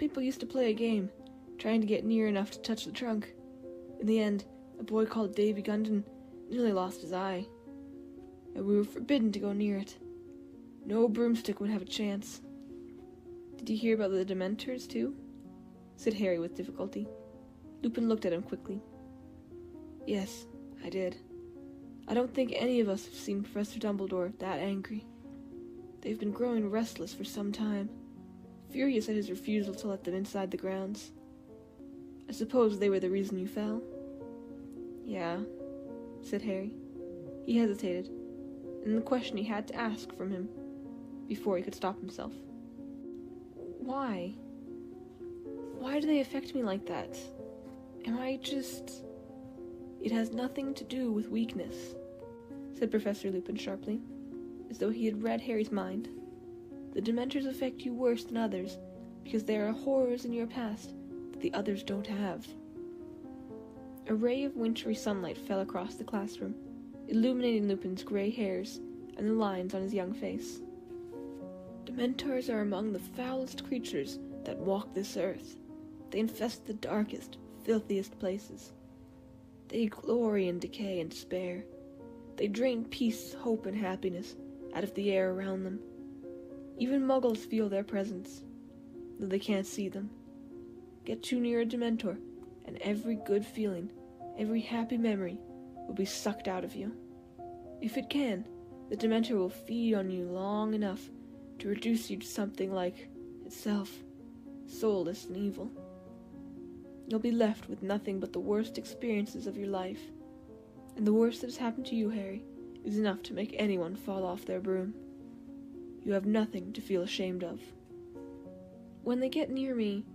people used to play a game, trying to get near enough to touch the trunk. In the end, a boy called Davy Gundon nearly lost his eye, and we were forbidden to go near it. No broomstick would have a chance. Did you hear about the Dementors, too? Said Harry with difficulty. Lupin looked at him quickly. Yes, I did. I don't think any of us have seen Professor Dumbledore that angry. They've been growing restless for some time, furious at his refusal to let them inside the grounds. I suppose they were the reason you fell? Yeah, said Harry. He hesitated, and the question he had to ask from him before he could stop himself. Why? Why do they affect me like that? Am I just... It has nothing to do with weakness, said Professor Lupin sharply, as though he had read Harry's mind. The Dementors affect you worse than others, because there are horrors in your past that the others don't have. A ray of wintry sunlight fell across the classroom, illuminating Lupin's grey hairs and the lines on his young face. Dementors are among the foulest creatures that walk this earth. They infest the darkest, filthiest places. They glory in decay and despair. They drain peace, hope, and happiness out of the air around them. Even Muggles feel their presence, though they can't see them. Get too near a Dementor, and every good feeling, every happy memory will be sucked out of you. If it can, the Dementor will feed on you long enough to reduce you to something like itself, soulless and evil. You'll be left with nothing but the worst experiences of your life, and the worst that has happened to you, Harry, is enough to make anyone fall off their broom. You have nothing to feel ashamed of. When they get near me,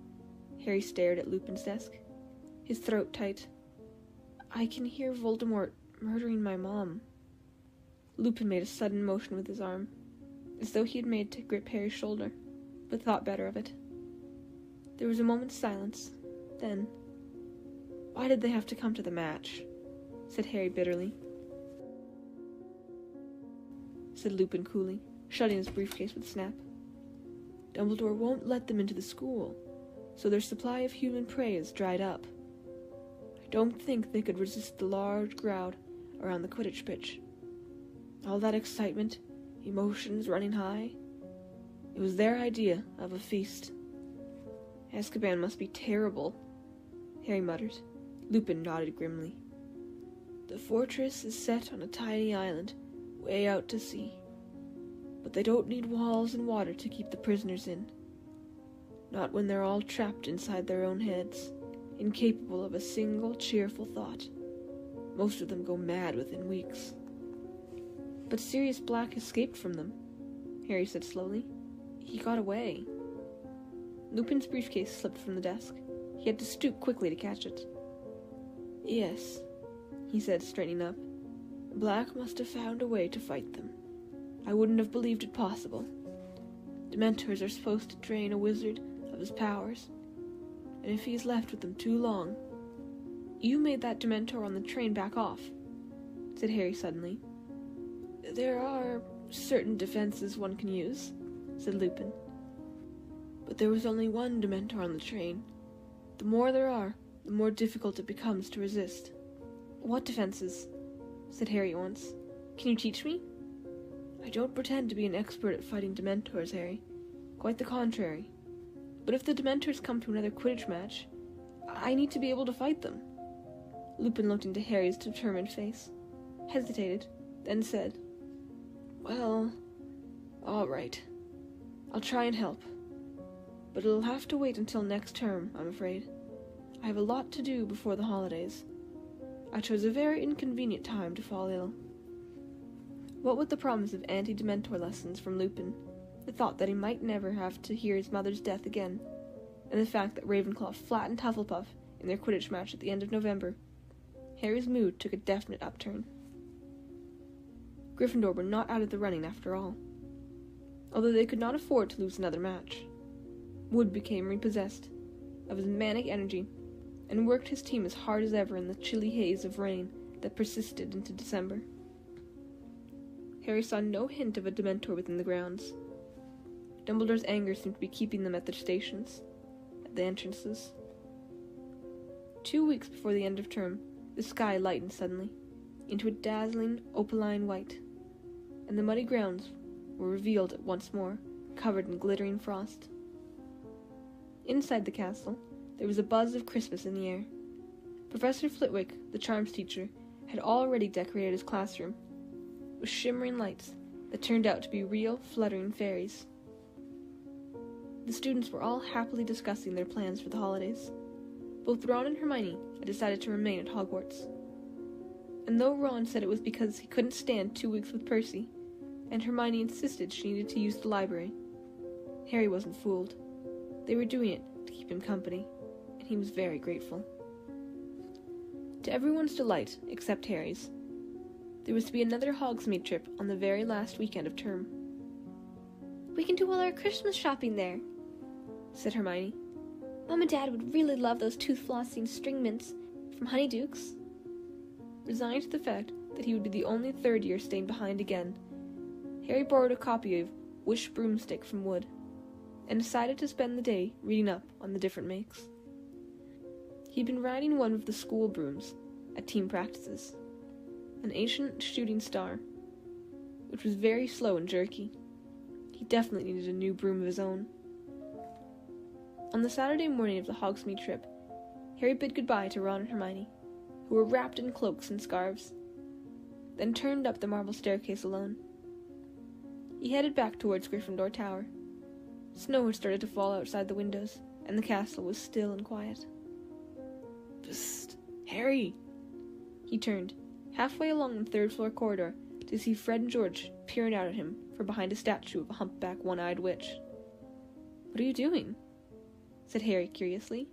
Harry stared at Lupin's desk, his throat tight. I can hear Voldemort murdering my mom. Lupin made a sudden motion with his arm, as though he had made to grip Harry's shoulder, but thought better of it. There was a moment's silence. Then, why did they have to come to the match? Said Harry bitterly. Said Lupin coolly, shutting his briefcase with a snap. Dumbledore won't let them into the school, so their supply of human prey is dried up. I don't think they could resist the large crowd around the Quidditch pitch. All that excitement, emotions running high, it was their idea of a feast. Azkaban must be terrible, Harry muttered. Lupin nodded grimly. The fortress is set on a tiny island, way out to sea. But they don't need walls and water to keep the prisoners in. Not when they're all trapped inside their own heads, incapable of a single cheerful thought. Most of them go mad within weeks. But Sirius Black escaped from them, Harry said slowly. He got away. Lupin's briefcase slipped from the desk. He had to stoop quickly to catch it. Yes, he said, straightening up. Black must have found a way to fight them. I wouldn't have believed it possible. Dementors are supposed to drain a wizard of his powers, and if he's left with them too long... You made that Dementor on the train back off, said Harry suddenly. There are certain defenses one can use, said Lupin. But there was only one Dementor on the train. The more there are, the more difficult it becomes to resist. What defenses? Said Harry at once. Can you teach me? I don't pretend to be an expert at fighting Dementors, Harry. Quite the contrary. But if the Dementors come to another Quidditch match, I need to be able to fight them. Lupin looked into Harry's determined face, hesitated, then said, Well, all right. I'll try and help. But it'll have to wait until next term, I'm afraid. I have a lot to do before the holidays. I chose a very inconvenient time to fall ill. What with the promise of anti-Dementor lessons from Lupin, the thought that he might never have to hear his mother's death again, and the fact that Ravenclaw flattened Hufflepuff in their Quidditch match at the end of November, Harry's mood took a definite upturn. Gryffindor were not out of the running after all, although they could not afford to lose another match. Wood became repossessed of his manic energy and worked his team as hard as ever in the chilly haze of rain that persisted into December. Harry saw no hint of a Dementor within the grounds. Dumbledore's anger seemed to be keeping them at their stations, the entrances. 2 weeks before the end of term, the sky lightened suddenly into a dazzling opaline white, and the muddy grounds were revealed once more, covered in glittering frost. Inside the castle, there was a buzz of Christmas in the air. Professor Flitwick, the charms teacher, had already decorated his classroom with shimmering lights that turned out to be real fluttering fairies. The students were all happily discussing their plans for the holidays. Both Ron and Hermione had decided to remain at Hogwarts. And though Ron said it was because he couldn't stand 2 weeks with Percy, and Hermione insisted she needed to use the library, Harry wasn't fooled. They were doing it to keep him company, and he was very grateful. To everyone's delight, except Harry's, there was to be another Hogsmeade trip on the very last weekend of term. "We can do all our Christmas shopping there," said Hermione. "Mom and Dad would really love those tooth-flossing string mints from Honeydukes." Resigned to the fact that he would be the only third year staying behind again, Harry borrowed a copy of Wish Broomstick from Wood, and decided to spend the day reading up on the different makes. He'd been riding one of the school brooms at team practices, an ancient shooting star, which was very slow and jerky. He definitely needed a new broom of his own. On the Saturday morning of the Hogsmeade trip, Harry bid goodbye to Ron and Hermione, who were wrapped in cloaks and scarves, then turned up the marble staircase alone. He headed back towards Gryffindor Tower. Snow had started to fall outside the windows, and the castle was still and quiet. "Psst, Harry!" He turned, halfway along the third-floor corridor, to see Fred and George peering out at him from behind a statue of a humpback one-eyed witch. "What are you doing?" said Harry curiously.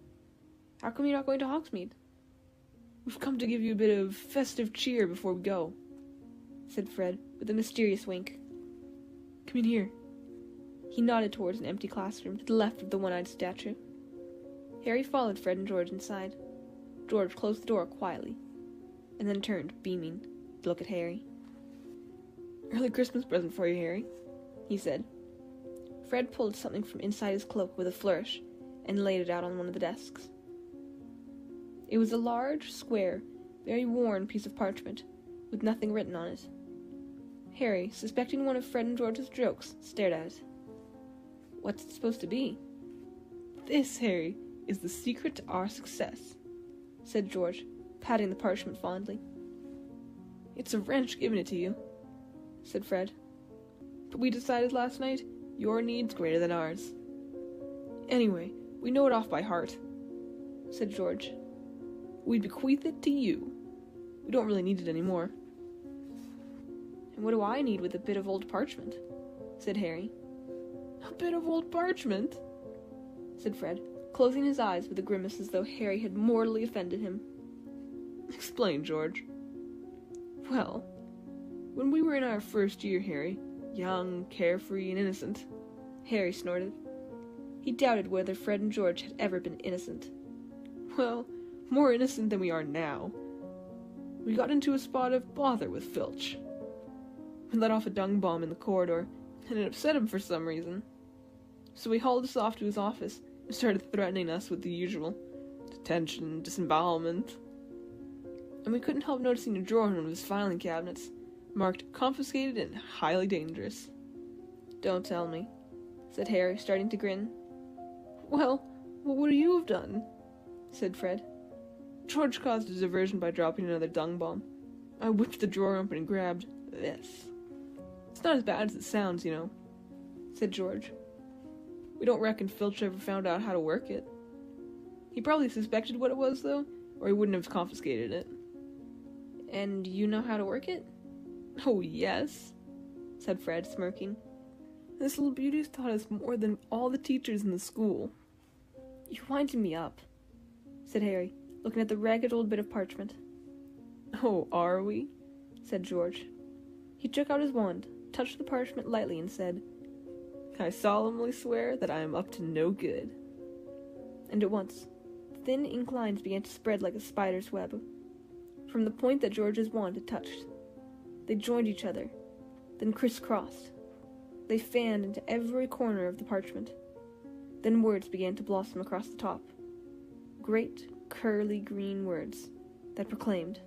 "How come you're not going to Hogsmeade?" "We've come to give you a bit of festive cheer before we go," said Fred, with a mysterious wink. "Come in here." He nodded towards an empty classroom to the left of the one-eyed statue. Harry followed Fred and George inside. George closed the door quietly, and then turned, beaming, to look at Harry. "Early Christmas present for you, Harry," he said. Fred pulled something from inside his cloak with a flourish, and laid it out on one of the desks. It was a large, square, very worn piece of parchment, with nothing written on it. Harry, suspecting one of Fred and George's jokes, stared at it. "What's it supposed to be?" "This, Harry, is the secret to our success," said George, patting the parchment fondly. "It's a wrench giving it to you," said Fred. "But we decided last night your need's greater than ours. Anyway, we know it off by heart," said George. "We bequeath it to you. We don't really need it anymore." "And what do I need with a bit of old parchment?" said Harry. "A bit of old parchment?" said Fred, closing his eyes with a grimace as though Harry had mortally offended him. "Explain, George." "Well, when we were in our first year, Harry, young, carefree, and innocent," Harry snorted. He doubted whether Fred and George had ever been innocent. "Well, more innocent than we are now. We got into a spot of bother with Filch. We let off a dung bomb in the corridor, and it upset him for some reason. So he hauled us off to his office and started threatening us with the usual detention, disembowelment. And we couldn't help noticing a drawer in one of his filing cabinets, marked confiscated and highly dangerous." "Don't tell me," said Harry, starting to grin. "Well, what would you have done?" said Fred. "George caused a diversion by dropping another dung bomb. I whipped the drawer open and grabbed this. It's not as bad as it sounds, you know," said George. "We don't reckon Filch ever found out how to work it. He probably suspected what it was, though, or he wouldn't have confiscated it." "And you know how to work it?" "Oh, yes," said Fred, smirking. "This little beauty's taught us more than all the teachers in the school." "You're winding me up," said Harry, looking at the ragged old bit of parchment. "Oh, are we?" said George. He took out his wand, touched the parchment lightly, and said, "I solemnly swear that I am up to no good." And at once, thin ink lines began to spread like a spider's web, from the point that George's wand had touched. They joined each other, then crisscrossed. They fanned into every corner of the parchment. Then words began to blossom across the top. Great, curly green words that proclaimed,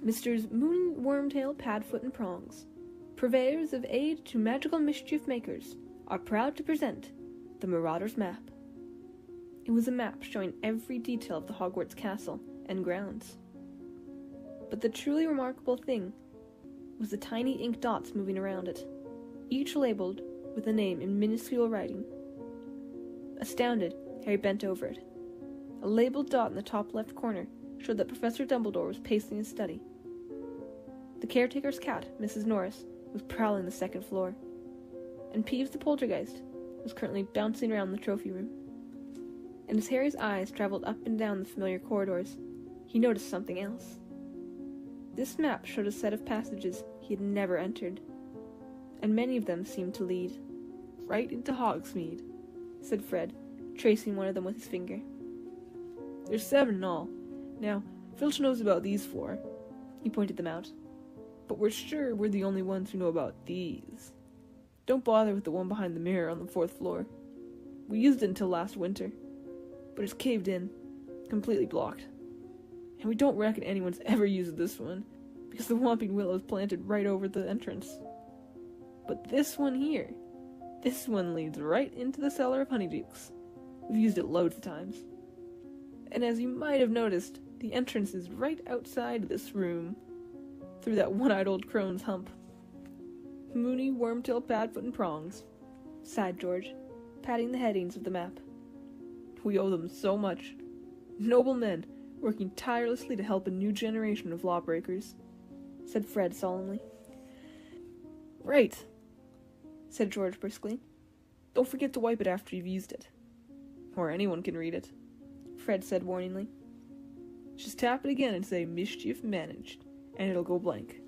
Messrs. Moon, Wormtail, Padfoot, and Prongs, purveyors of aid to magical mischief makers, are proud to present the Marauder's Map. It was a map showing every detail of the Hogwarts castle and grounds. But the truly remarkable thing was the tiny ink dots moving around it, each labeled with a name in minuscule writing. Astounded, Harry bent over it. A labeled dot in the top left corner showed that Professor Dumbledore was pacing his study. The caretaker's cat, Mrs. Norris, was prowling the second floor, and Peeves the Poltergeist was currently bouncing around the trophy room. And as Harry's eyes traveled up and down the familiar corridors, he noticed something else. This map showed a set of passages he had never entered, and many of them seemed to lead right into Hogsmeade, said Fred, tracing one of them with his finger. There's 7 in all. Now, Filch knows about these 4. He pointed them out. But we're sure we're the only ones who know about these. Don't bother with the one behind the mirror on the 4th floor. We used it until last winter, but it's caved in, completely blocked. And we don't reckon anyone's ever used this one, because the Whomping Willow is planted right over the entrance. But this one here, this one leads right into the cellar of Honeydukes. We've used it loads of times. And as you might have noticed, the entrance is right outside this room, through that one-eyed old crone's hump. Moony, Wormtail, Padfoot, and Prongs, sighed George, patting the headings of the map. We owe them so much. Noble men, working tirelessly to help a new generation of lawbreakers, said Fred solemnly. Right, said George briskly. Don't forget to wipe it after you've used it. Or anyone can read it, Fred said warningly. Just tap it again and say, Mischief Managed, and it'll go blank.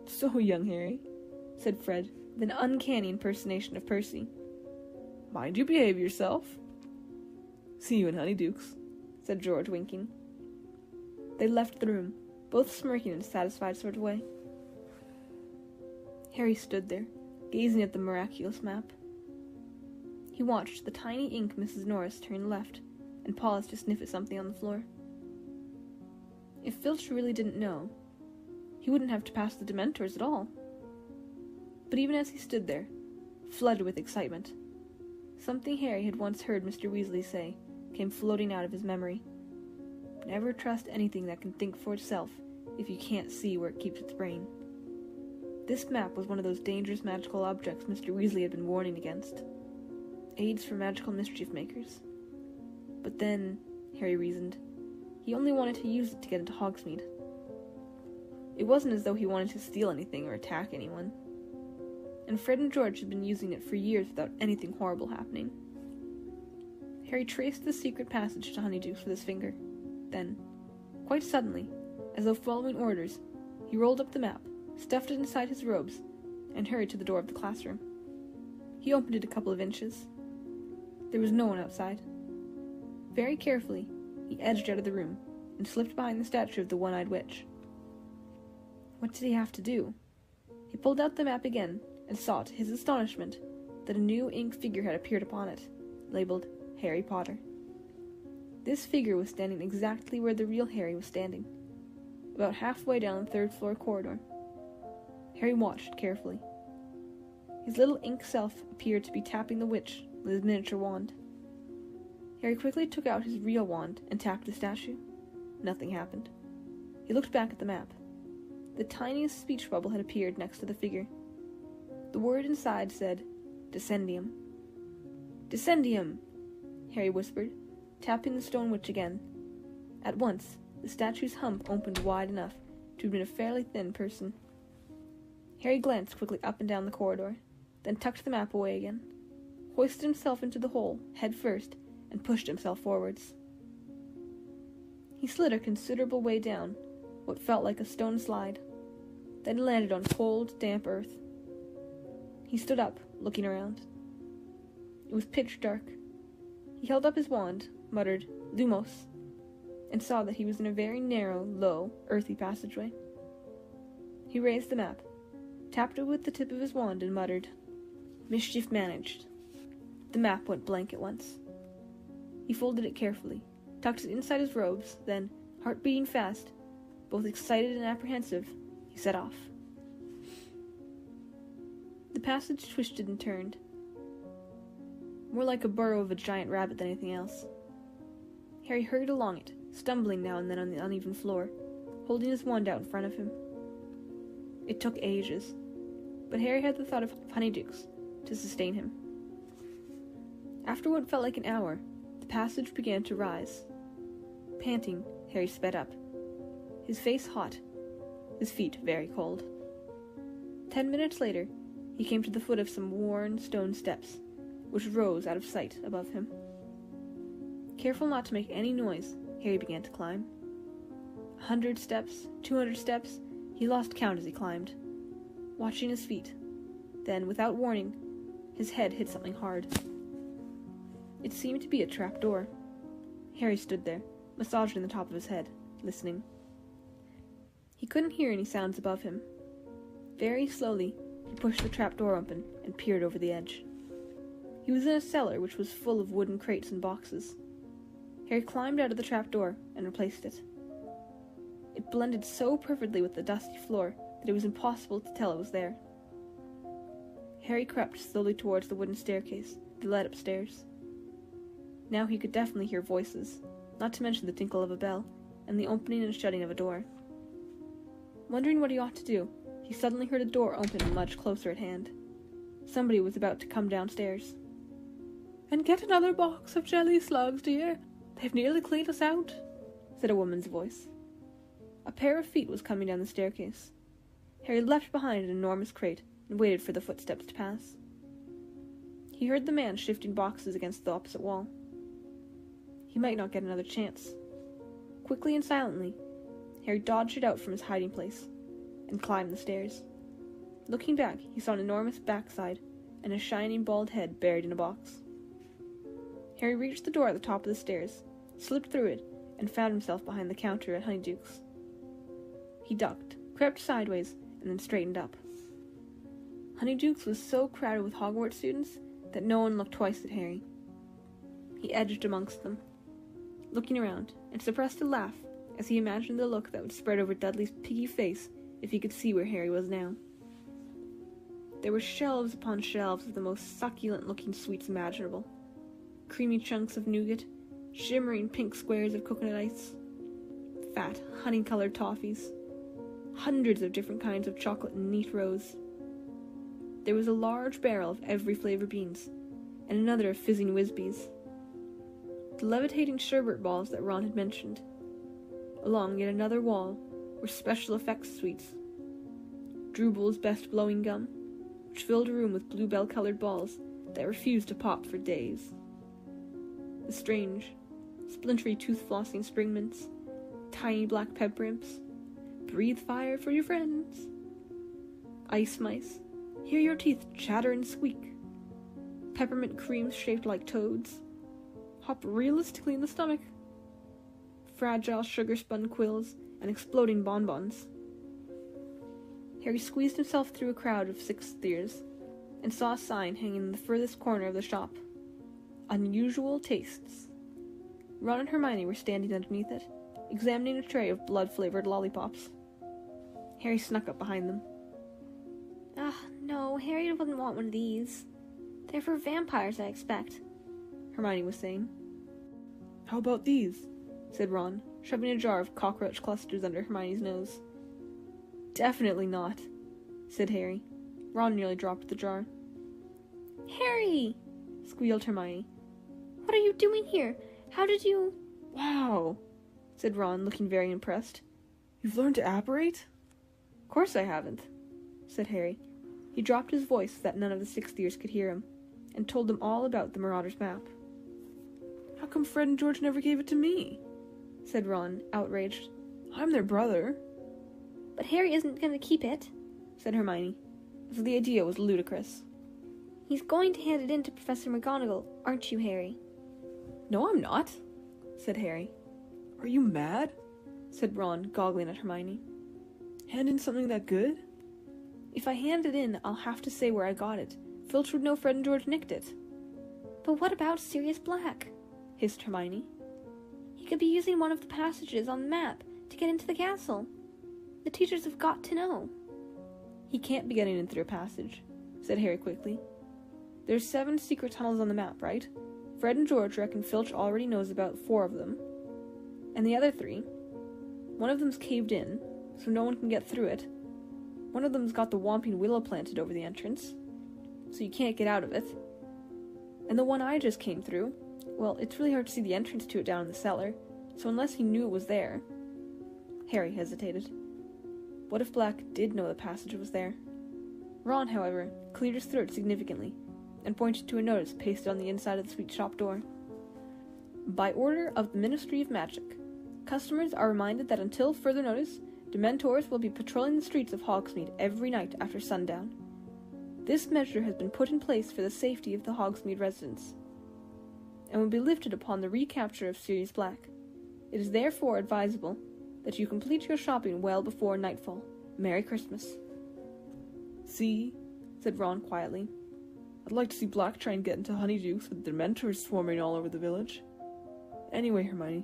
So, young Harry, said Fred, with an uncanny impersonation of Percy. Mind you behave yourself. See you in Honeydukes, said George, winking. They left the room, both smirking in a satisfied sort of way. Harry stood there, gazing at the miraculous map. He watched the tiny ink Mrs. Norris turn left and paused to sniff at something on the floor. If Filch really didn't know, he wouldn't have to pass the Dementors at all. But even as he stood there, flooded with excitement, something Harry had once heard Mr. Weasley say came floating out of his memory. Never trust anything that can think for itself if you can't see where it keeps its brain. This map was one of those dangerous magical objects Mr. Weasley had been warning against. Aids for magical mischief makers. But then, Harry reasoned, he only wanted to use it to get into Hogsmeade. It wasn't as though he wanted to steal anything or attack anyone. And Fred and George had been using it for years without anything horrible happening. Harry traced the secret passage to Honeydukes with his finger. Then, quite suddenly, as though following orders, he rolled up the map, stuffed it inside his robes, and hurried to the door of the classroom. He opened it a couple of inches. There was no one outside. Very carefully, he edged out of the room and slipped behind the statue of the One-Eyed Witch. What did he have to do? He pulled out the map again and saw, to his astonishment, that a new ink figure had appeared upon it, labeled Harry Potter. This figure was standing exactly where the real Harry was standing, about halfway down the 3rd floor corridor. Harry watched carefully. His little ink self appeared to be tapping the witch with his miniature wand. Harry quickly took out his real wand and tapped the statue. Nothing happened. He looked back at the map. The tiniest speech bubble had appeared next to the figure. The word inside said, Descendium. Descendium! Harry whispered, tapping the stone witch again. At once, the statue's hump opened wide enough to admit a fairly thin person. Harry glanced quickly up and down the corridor, then tucked the map away again, hoisted himself into the hole, head first, and pushed himself forwards. He slid a considerable way down, what felt like a stone slide, then landed on cold, damp earth. He stood up, looking around. It was pitch dark. He held up his wand, muttered, Lumos, and saw that he was in a very narrow, low, earthy passageway. He raised the map, tapped it with the tip of his wand, and muttered, Mischief Managed. The map went blank at once. He folded it carefully, tucked it inside his robes, then, heart beating fast, both excited and apprehensive, he set off. The passage twisted and turned, more like a burrow of a giant rabbit than anything else. Harry hurried along it, stumbling now and then on the uneven floor, holding his wand out in front of him. It took ages, but Harry had the thought of Honeydukes to sustain him. After what felt like an hour, the passage began to rise. Panting, Harry sped up, his face hot, his feet very cold. 10 minutes later, he came to the foot of some worn stone steps, which rose out of sight above him. Careful not to make any noise, Harry began to climb. 100 steps, 200 steps, he lost count as he climbed, watching his feet. Then, without warning, his head hit something hard. It seemed to be a trapdoor. Harry stood there, massaging the top of his head, listening. He couldn't hear any sounds above him. Very slowly, he pushed the trapdoor open and peered over the edge. He was in a cellar which was full of wooden crates and boxes. Harry climbed out of the trapdoor and replaced it. It blended so perfectly with the dusty floor that it was impossible to tell it was there. Harry crept slowly towards the wooden staircase that led upstairs. Now he could definitely hear voices, not to mention the tinkle of a bell and the opening and shutting of a door. Wondering what he ought to do, he suddenly heard a door open much closer at hand. Somebody was about to come downstairs. "And get another box of jelly slugs, dear. They've nearly cleaned us out," said a woman's voice. A pair of feet was coming down the staircase. Harry leapt behind an enormous crate and waited for the footsteps to pass. He heard the man shifting boxes against the opposite wall. He might not get another chance. Quickly and silently, Harry dodged out from his hiding place and climbed the stairs. Looking back, he saw an enormous backside and a shining bald head buried in a box. Harry reached the door at the top of the stairs, slipped through it, and found himself behind the counter at Honeydukes. He ducked, crept sideways, and then straightened up. Honeydukes was so crowded with Hogwarts students that no one looked twice at Harry. He edged amongst them, looking around, and suppressed a laugh as he imagined the look that would spread over Dudley's piggy face if he could see where Harry was now. There were shelves upon shelves of the most succulent-looking sweets imaginable. Creamy chunks of nougat, shimmering pink squares of coconut ice, fat, honey-colored toffees, hundreds of different kinds of chocolate in neat rows. There was a large barrel of every flavor beans, and another of fizzing Whizbees. The levitating sherbet balls that Ron had mentioned. Along yet another wall were special effects sweets. Drubel's best blowing gum, which filled a room with bluebell-colored balls that refused to pop for days. The strange, splintery tooth-flossing spring mints, tiny black pepper imps, breathe fire for your friends, ice mice, hear your teeth chatter and squeak, peppermint creams shaped like toads, hop realistically in the stomach, fragile sugar-spun quills, and exploding bonbons. Harry squeezed himself through a crowd of sixth years and saw a sign hanging in the furthest corner of the shop. Unusual tastes. Ron and Hermione were standing underneath it, examining a tray of blood-flavored lollipops. Harry snuck up behind them. No, Harry wouldn't want one of these. They're for vampires, I expect," Hermione was saying. "How about these?" said Ron, shoving a jar of cockroach clusters under Hermione's nose. "Definitely not," said Harry. Ron nearly dropped the jar. "Harry!" squealed Hermione. "What are you doing here? How did you—" "Wow," said Ron, looking very impressed. "You've learned to apparate?" "Of course I haven't," said Harry. He dropped his voice so that none of the sixth years could hear him, and told them all about the Marauder's map. "How come Fred and George never gave it to me?" said Ron, outraged. "I'm their brother." "But Harry isn't going to keep it," said Hermione, as the idea was ludicrous. "He's going to hand it in to Professor McGonagall, aren't you, Harry?" "No, I'm not," said Harry. "Are you mad?" said Ron, goggling at Hermione. "Hand in something that good?" "If I hand it in, I'll have to say where I got it. Filch would know Fred and George nicked it." But what about Sirius Black? Hissed Hermione. He could be using one of the passages on the map to get into the castle. The teachers have got to know. He can't be getting in through a passage, said Harry quickly. There's 7 secret tunnels on the map, right? Fred and George reckon Filch already knows about 4 of them. And the other 3? One of them's caved in, so no one can get through it. One of them's got the Whomping Willow planted over the entrance, so you can't get out of it. And the one I just came through, well, it's really hard to see the entrance to it down in the cellar, so unless he knew it was there... Harry hesitated. What if Black did know the passage was there? Ron, however, cleared his throat significantly, and pointed to a notice pasted on the inside of the sweet shop door. By order of the Ministry of Magic, customers are reminded that until further notice, Dementors will be patrolling the streets of Hogsmeade every night after sundown. This measure has been put in place for the safety of the Hogsmeade residents, and will be lifted upon the recapture of Sirius Black. It is therefore advisable that you complete your shopping well before nightfall. Merry Christmas. See, said Ron quietly. I'd like to see Black try and get into Honeydukes with the Dementors swarming all over the village. Anyway, Hermione,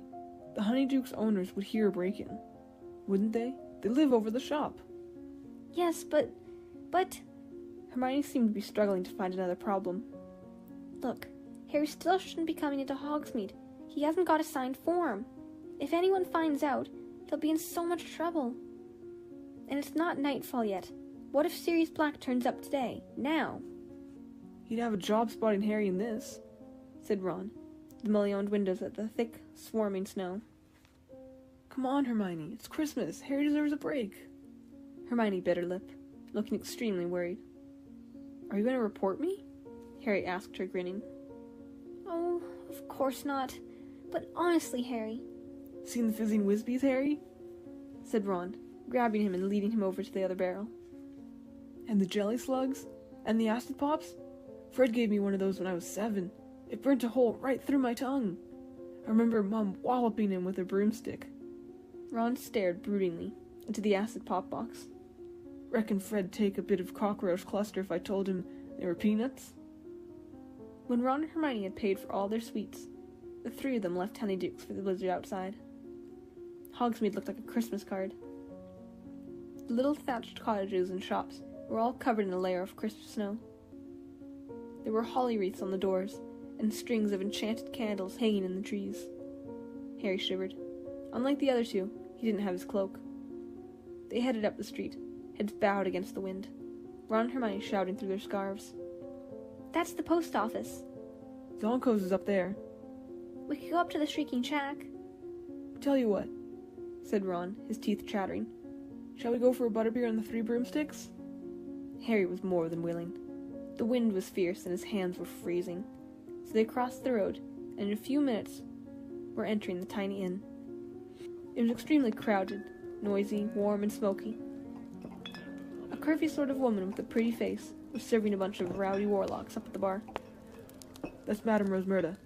the Honeydukes owners would hear a break-in, wouldn't they? They live over the shop. Yes, but... Hermione seemed to be struggling to find another problem. Look, Harry still shouldn't be coming into Hogsmeade. He hasn't got a signed form. If anyone finds out, he'll be in so much trouble. And it's not nightfall yet. What if Sirius Black turns up today? Now? He'd have a job spotting Harry in this, said Ron, the mullioned windows at the thick, swarming snow. Come on, Hermione, it's Christmas. Harry deserves a break. Hermione bit her lip, looking extremely worried. Are you going to report me? Harry asked her, grinning. Oh, of course not. But honestly, Harry... Seen the fizzing Whizbees, Harry? Said Ron, grabbing him and leading him over to the other barrel. And the jelly slugs? And the acid pops? Fred gave me one of those when I was 7. It burnt a hole right through my tongue. I remember Mom walloping him with a broomstick. Ron stared broodingly into the acid pop box. Reckon Fred'd take a bit of cockroach cluster if I told him they were peanuts? When Ron and Hermione had paid for all their sweets, the 3 of them left Honeydukes for the blizzard outside. Hogsmeade looked like a Christmas card. The little thatched cottages and shops were all covered in a layer of crisp snow. There were holly wreaths on the doors, and strings of enchanted candles hanging in the trees. Harry shivered. Unlike the other 2, he didn't have his cloak. They headed up the street, heads bowed against the wind, Ron and Hermione shouting through their scarves. That's the post office. Zonko's is up there. We could go up to the Shrieking Shack. Tell you what, said Ron, his teeth chattering. Shall we go for a butterbeer and the 3 broomsticks? Harry was more than willing. The wind was fierce and his hands were freezing, so they crossed the road, and in a few minutes were entering the tiny inn. It was extremely crowded, noisy, warm, and smoky. A curvy sort of woman with a pretty face was serving a bunch of rowdy warlocks up at the bar. That's Madame Rosmerta,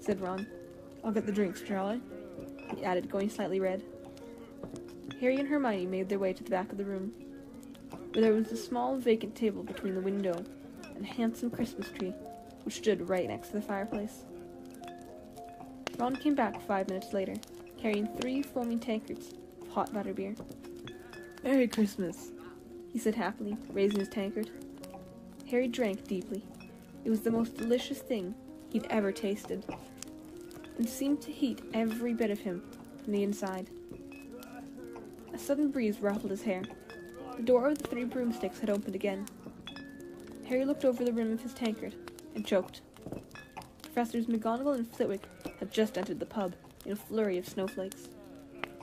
said Ron. I'll get the drinks, shall I? He added, going slightly red. Harry and Hermione made their way to the back of the room, where there was a small vacant table between the window and a handsome Christmas tree, which stood right next to the fireplace. Ron came back 5 minutes later, carrying 3 foaming tankards of hot butterbeer. Merry Christmas, he said happily, raising his tankard. Harry drank deeply. It was the most delicious thing he'd ever tasted, and seemed to heat every bit of him from the inside. A sudden breeze ruffled his hair. The door of the 3 broomsticks had opened again. Harry looked over the rim of his tankard and choked. Professors McGonagall and Flitwick had just entered the pub in a flurry of snowflakes,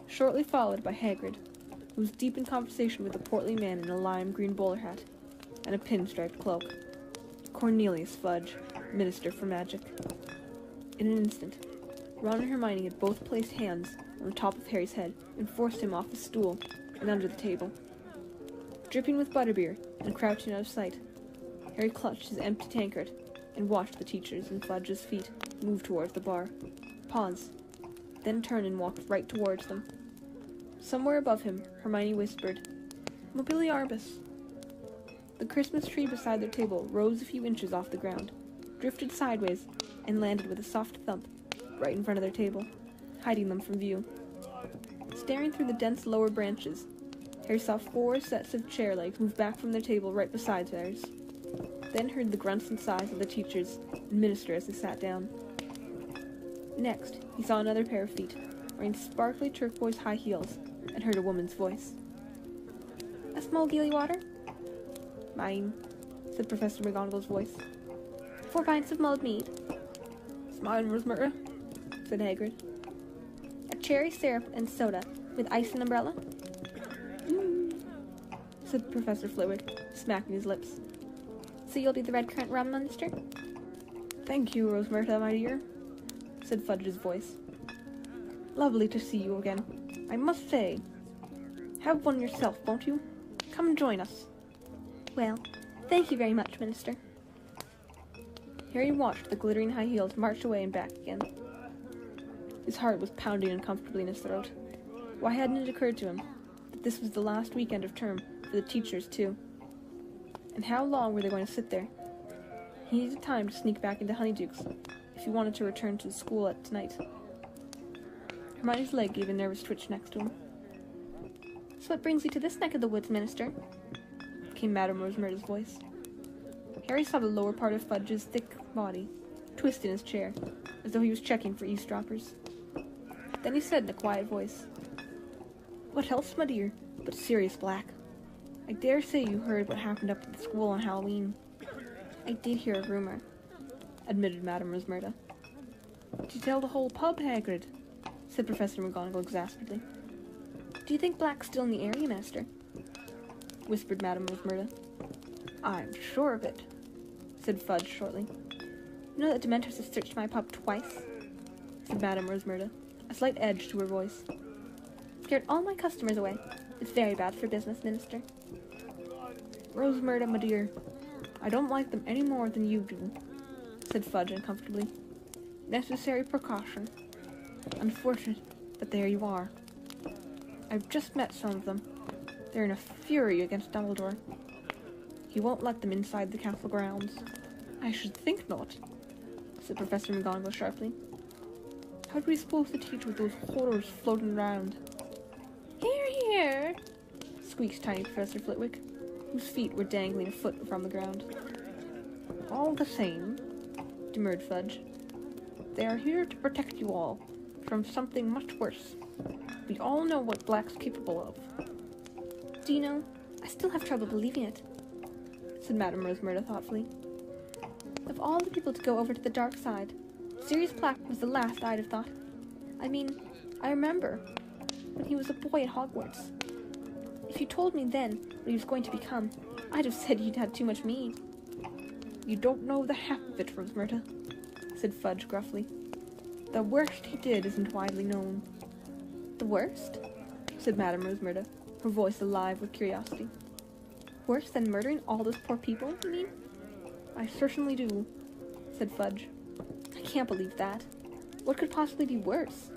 shortly followed by Hagrid, who was deep in conversation with a portly man in a lime-green bowler hat and a pinstriped cloak. Cornelius Fudge, Minister for Magic. In an instant, Ron and Hermione had both placed hands on the top of Harry's head and forced him off his stool and under the table. Dripping with butterbeer and crouching out of sight, Harry clutched his empty tankard and watched the teachers and Fudge's feet move towards the bar, pause, then turn and walk right towards them. Somewhere above him, Hermione whispered, "Mobiliarbus." The Christmas tree beside their table rose a few inches off the ground, drifted sideways and landed with a soft thump right in front of their table, hiding them from view. Staring through the dense lower branches, Harry saw 4 sets of chair legs move back from their table right beside theirs, then heard the grunts and sighs of the teachers and minister as they sat down. Next, he saw another pair of feet, wearing sparkly turquoise high heels, and heard a woman's voice. "A small gilly water?" "Mine," said Professor McGonagall's voice. "4 pints of mulled mead?" "Smile, Rosmerta," said Hagrid. "A cherry syrup and soda, with ice and umbrella?" Said Professor Flitwick, smacking his lips. "So you'll do the red currant rum, Minister?" "Thank you, Rosmerta, my dear," said Fudge's voice. "Lovely to see you again, I must say. Have one yourself, won't you? Come and join us." "Well, thank you very much, Minister." Harry watched the glittering high heels march away and back again. His heart was pounding uncomfortably in his throat. Why hadn't it occurred to him that this was the last weekend of term for the teachers, too? And how long were they going to sit there? He needed time to sneak back into Honeyduke's if he wanted to return to the school at tonight. Hermione's leg gave a nervous twitch next to him. "So what brings you to this neck of the woods, Minister?" came Madame Rosmerta's voice. Harry saw the lower part of Fudge's thick body twist in his chair, as though he was checking for eavesdroppers. Then he said in a quiet voice, "What else, my dear, but Sirius Black? I dare say you heard what happened up at the school on Halloween." "I did hear a rumor," admitted Madame Rosmerta. "Did you tell the whole pub, Hagrid?" said Professor McGonagall exasperately. "Do you think Black's still in the area, Master?" whispered Madame Rosmerta. "I'm sure of it," said Fudge shortly. "You know that Dementors have searched my pub twice?" said Madame Rosmerta, a slight edge to her voice. "Scared all my customers away. It's very bad for business, Minister." "Rosmerta, my dear, I don't like them any more than you do," said Fudge uncomfortably. "Necessary precaution. Unfortunate, but there you are. I've just met some of them. They're in a fury against Dumbledore. He won't let them inside the castle grounds." "I should think not," said Professor McGonagall sharply. "How do we suppose to teach with those horrors floating around?" "Hear, hear!" squeaked tiny Professor Flitwick, whose feet were dangling a foot from the ground. "All the same," demurred Fudge, "they are here to protect you all from something much worse. We all know what Black's capable of." "Do you know, I still have trouble believing it," said Madame Rosmerta thoughtfully. "Of all the people to go over to the dark side, Sirius Black was the last I'd have thought. I mean, I remember when he was a boy at Hogwarts. If you told me then what he was going to become, I'd have said he'd had too much mead." "You don't know the half of it, Rosmerta," said Fudge gruffly. "The worst he did isn't widely known." "The worst?" said Madame Rosmerta, her voice alive with curiosity. "Worse than murdering all those poor people, you mean?" "I certainly do," said Fudge. "I can't believe that. What could possibly be worse?"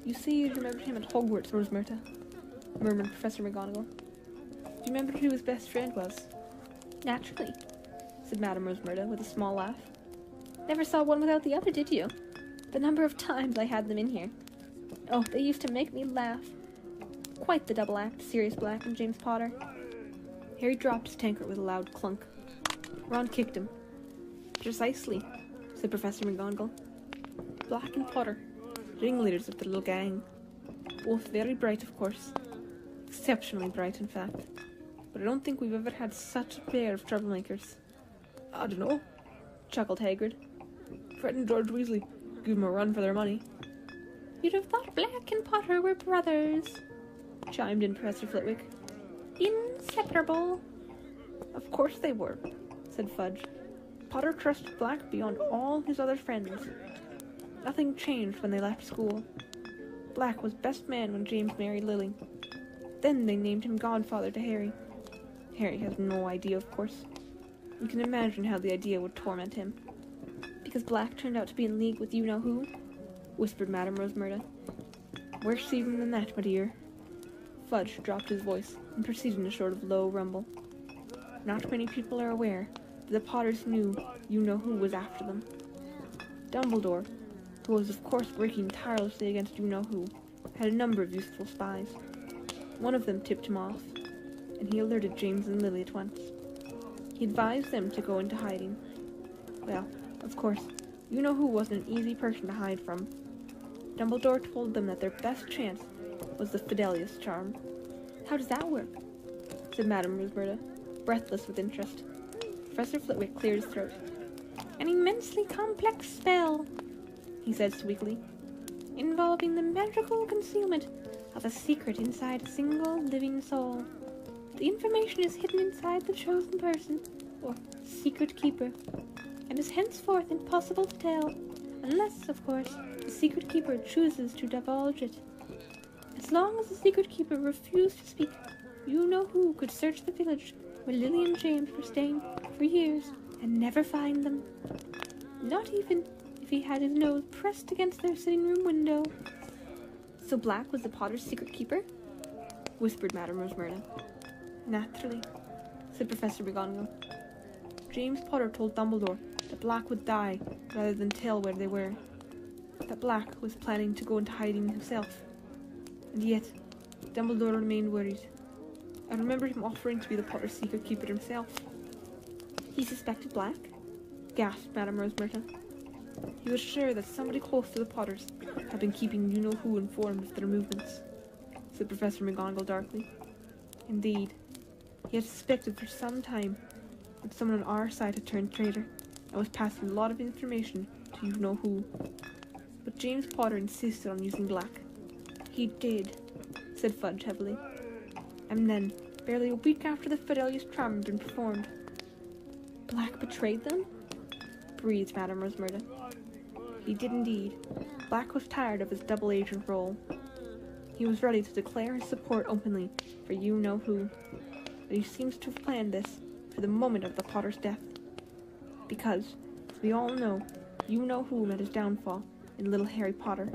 "You see, you remembered him at Hogwarts, Rosmerta," murmured Professor McGonagall. "Do you remember who his best friend was?" "Naturally," said Madame Rosmerta with a small laugh. "Never saw one without the other, did you? The number of times I had them in here. Oh, they used to make me laugh. Quite the double act, Sirius Black and James Potter." Harry dropped his tankard with a loud clunk. Ron kicked him. "Precisely," said Professor McGonagall. "Black and Potter, ringleaders of the little gang. Both very bright, of course. Exceptionally bright, in fact. But I don't think we've ever had such a pair of troublemakers." "I dunno," chuckled Hagrid. "Fred and George Weasley give them a run for their money." "You'd have thought Black and Potter were brothers," chimed in Professor Flitwick. "Inseparable." "Of course they were," said Fudge. "Potter trusted Black beyond all his other friends. Nothing changed when they left school. Black was best man when James married Lily. Then they named him godfather to Harry. Harry has no idea, of course. You can imagine how the idea would torment him." "Because Black turned out to be in league with you-know-who?" whispered Madame Rosmerta. "Worse even than that, my dear." Fudge dropped his voice and proceeded in a sort of low rumble. "Not many people are aware, but the Potters knew you-know-who was after them. Dumbledore, who was of course working tirelessly against you-know-who, had a number of useful spies. One of them tipped him off, and he alerted James and Lily at once. He advised them to go into hiding. Well, of course, you-know-who wasn't an easy person to hide from. Dumbledore told them that their best chance was the Fidelius charm. How does that work? Said Madame Rosmerta, breathless with interest. Professor Flitwick cleared his throat. An immensely complex spell, he said sweetly, involving the magical concealment of a secret inside a single living soul. The information is hidden inside the chosen person, or secret keeper, and is henceforth impossible to tell, unless, of course, the secret keeper chooses to divulge it. As long as the secret keeper refused to speak, you-know-who could search the village where Lily and James were staying for years and never find them. Not even if he had his nose pressed against their sitting room window. So Black was the Potter's secret keeper? Whispered Madame Rosmerta. Naturally, said Professor McGonagall. James Potter told Dumbledore that Black would die rather than tell where they were. That Black was planning to go into hiding himself. And yet, Dumbledore remained worried. I remember him offering to be the Potter's secret keeper himself. He suspected Black? Gasped Madame Rosmerta. He was sure that somebody close to the Potters had been keeping you-know-who informed of their movements, said Professor McGonagall darkly. Indeed, he had suspected for some time that someone on our side had turned traitor and was passing a lot of information to you-know-who. But James Potter insisted on using Black. He did, said Fudge heavily. And then, barely a week after the Fidelius charm had been performed, Black betrayed them? Breathed Madame Rosmerta. He did indeed. Black was tired of his double agent role. He was ready to declare his support openly for you-know-who, but he seems to have planned this for the moment of the Potter's death. Because, as we all know, you-know-who met his downfall in little Harry Potter.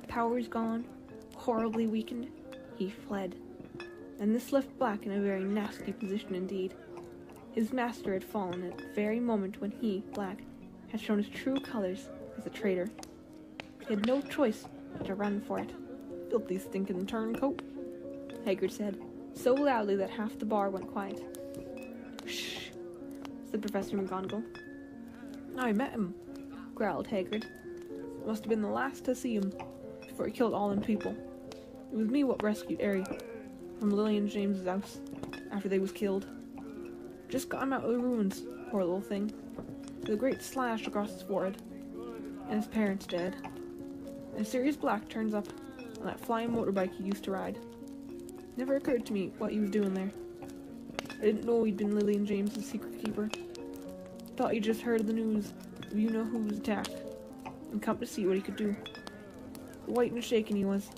Powers gone, horribly weakened, he fled. And this left Black in a very nasty position indeed. His master had fallen at the very moment when he, Black, had shown his true colors as a traitor. He had no choice but to run for it. Filthy stinking turncoat, Hagrid said, so loudly that half the bar went quiet. Shh, said Professor McGonagall. I met him, growled Hagrid. Must have been the last to see him before he killed all them people. It was me what rescued Harry from Lily and James's house after they was killed. Just got him out of the ruins, poor little thing, with a great slash across his forehead, and his parents dead. And Sirius Black turns up on that flying motorbike he used to ride. Never occurred to me what he was doing there. I didn't know he'd been Lily and James's secret keeper. Thought he'd just heard the news of you-know-who's attack, and come to see what he could do. White and shaken he was.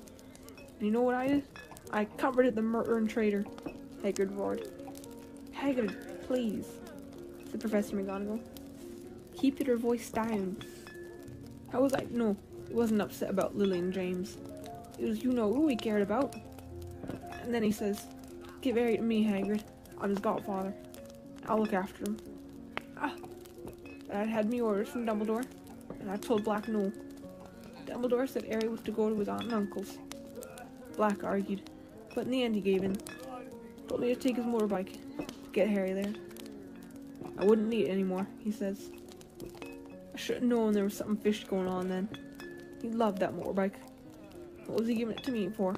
And you know what I did? I comforted the murdering traitor, Hagrid roared. Hagrid, please, said Professor McGonagall. Keep your voice down. How was I? No, he wasn't upset about Lily and James. It was you-know-who he cared about. And then he says, give Harry to me, Hagrid. I'm his godfather. I'll look after him. But I'd had me orders from Dumbledore, and I told Black no. Dumbledore said Harry was to go to his aunt and uncle's. Black argued, but in the end he gave in. Told me to take his motorbike to get Harry there. I wouldn't need it anymore, he says. I should have known there was something fishy going on then. He loved that motorbike. What was he giving it to me for?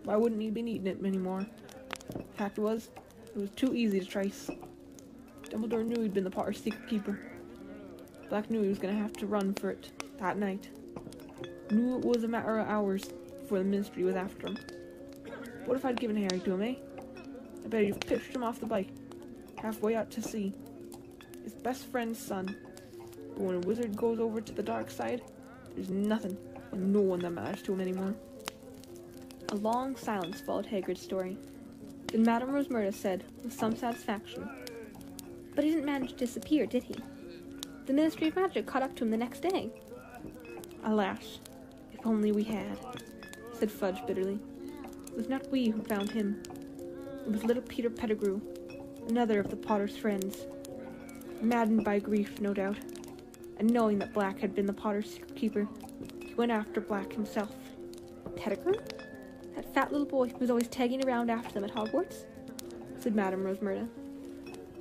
Why wouldn't he be needing it anymore? Fact was, it was too easy to trace. Dumbledore knew he'd been the Potter's secret keeper. Black knew he was going to have to run for it that night. Knew it was a matter of hours before the Ministry was after him. What if I'd given Harry to him, eh? I bet he'd have pitched him off the bike, halfway out to sea. His best friend's son. But when a wizard goes over to the dark side, there's nothing and no one that matters to him anymore. A long silence followed Hagrid's story. Then Madame Rosmerta said, with some satisfaction, But he didn't manage to disappear, did he? The Ministry of Magic caught up to him the next day. Alas, if only we had, said Fudge bitterly. It was not we who found him. It was little Peter Pettigrew, another of the Potter's friends. Maddened by grief, no doubt, and knowing that Black had been the Potter's secret keeper, he went after Black himself. Pettigrew? That fat little boy who was always tagging around after them at Hogwarts? Said Madame Rosmerta.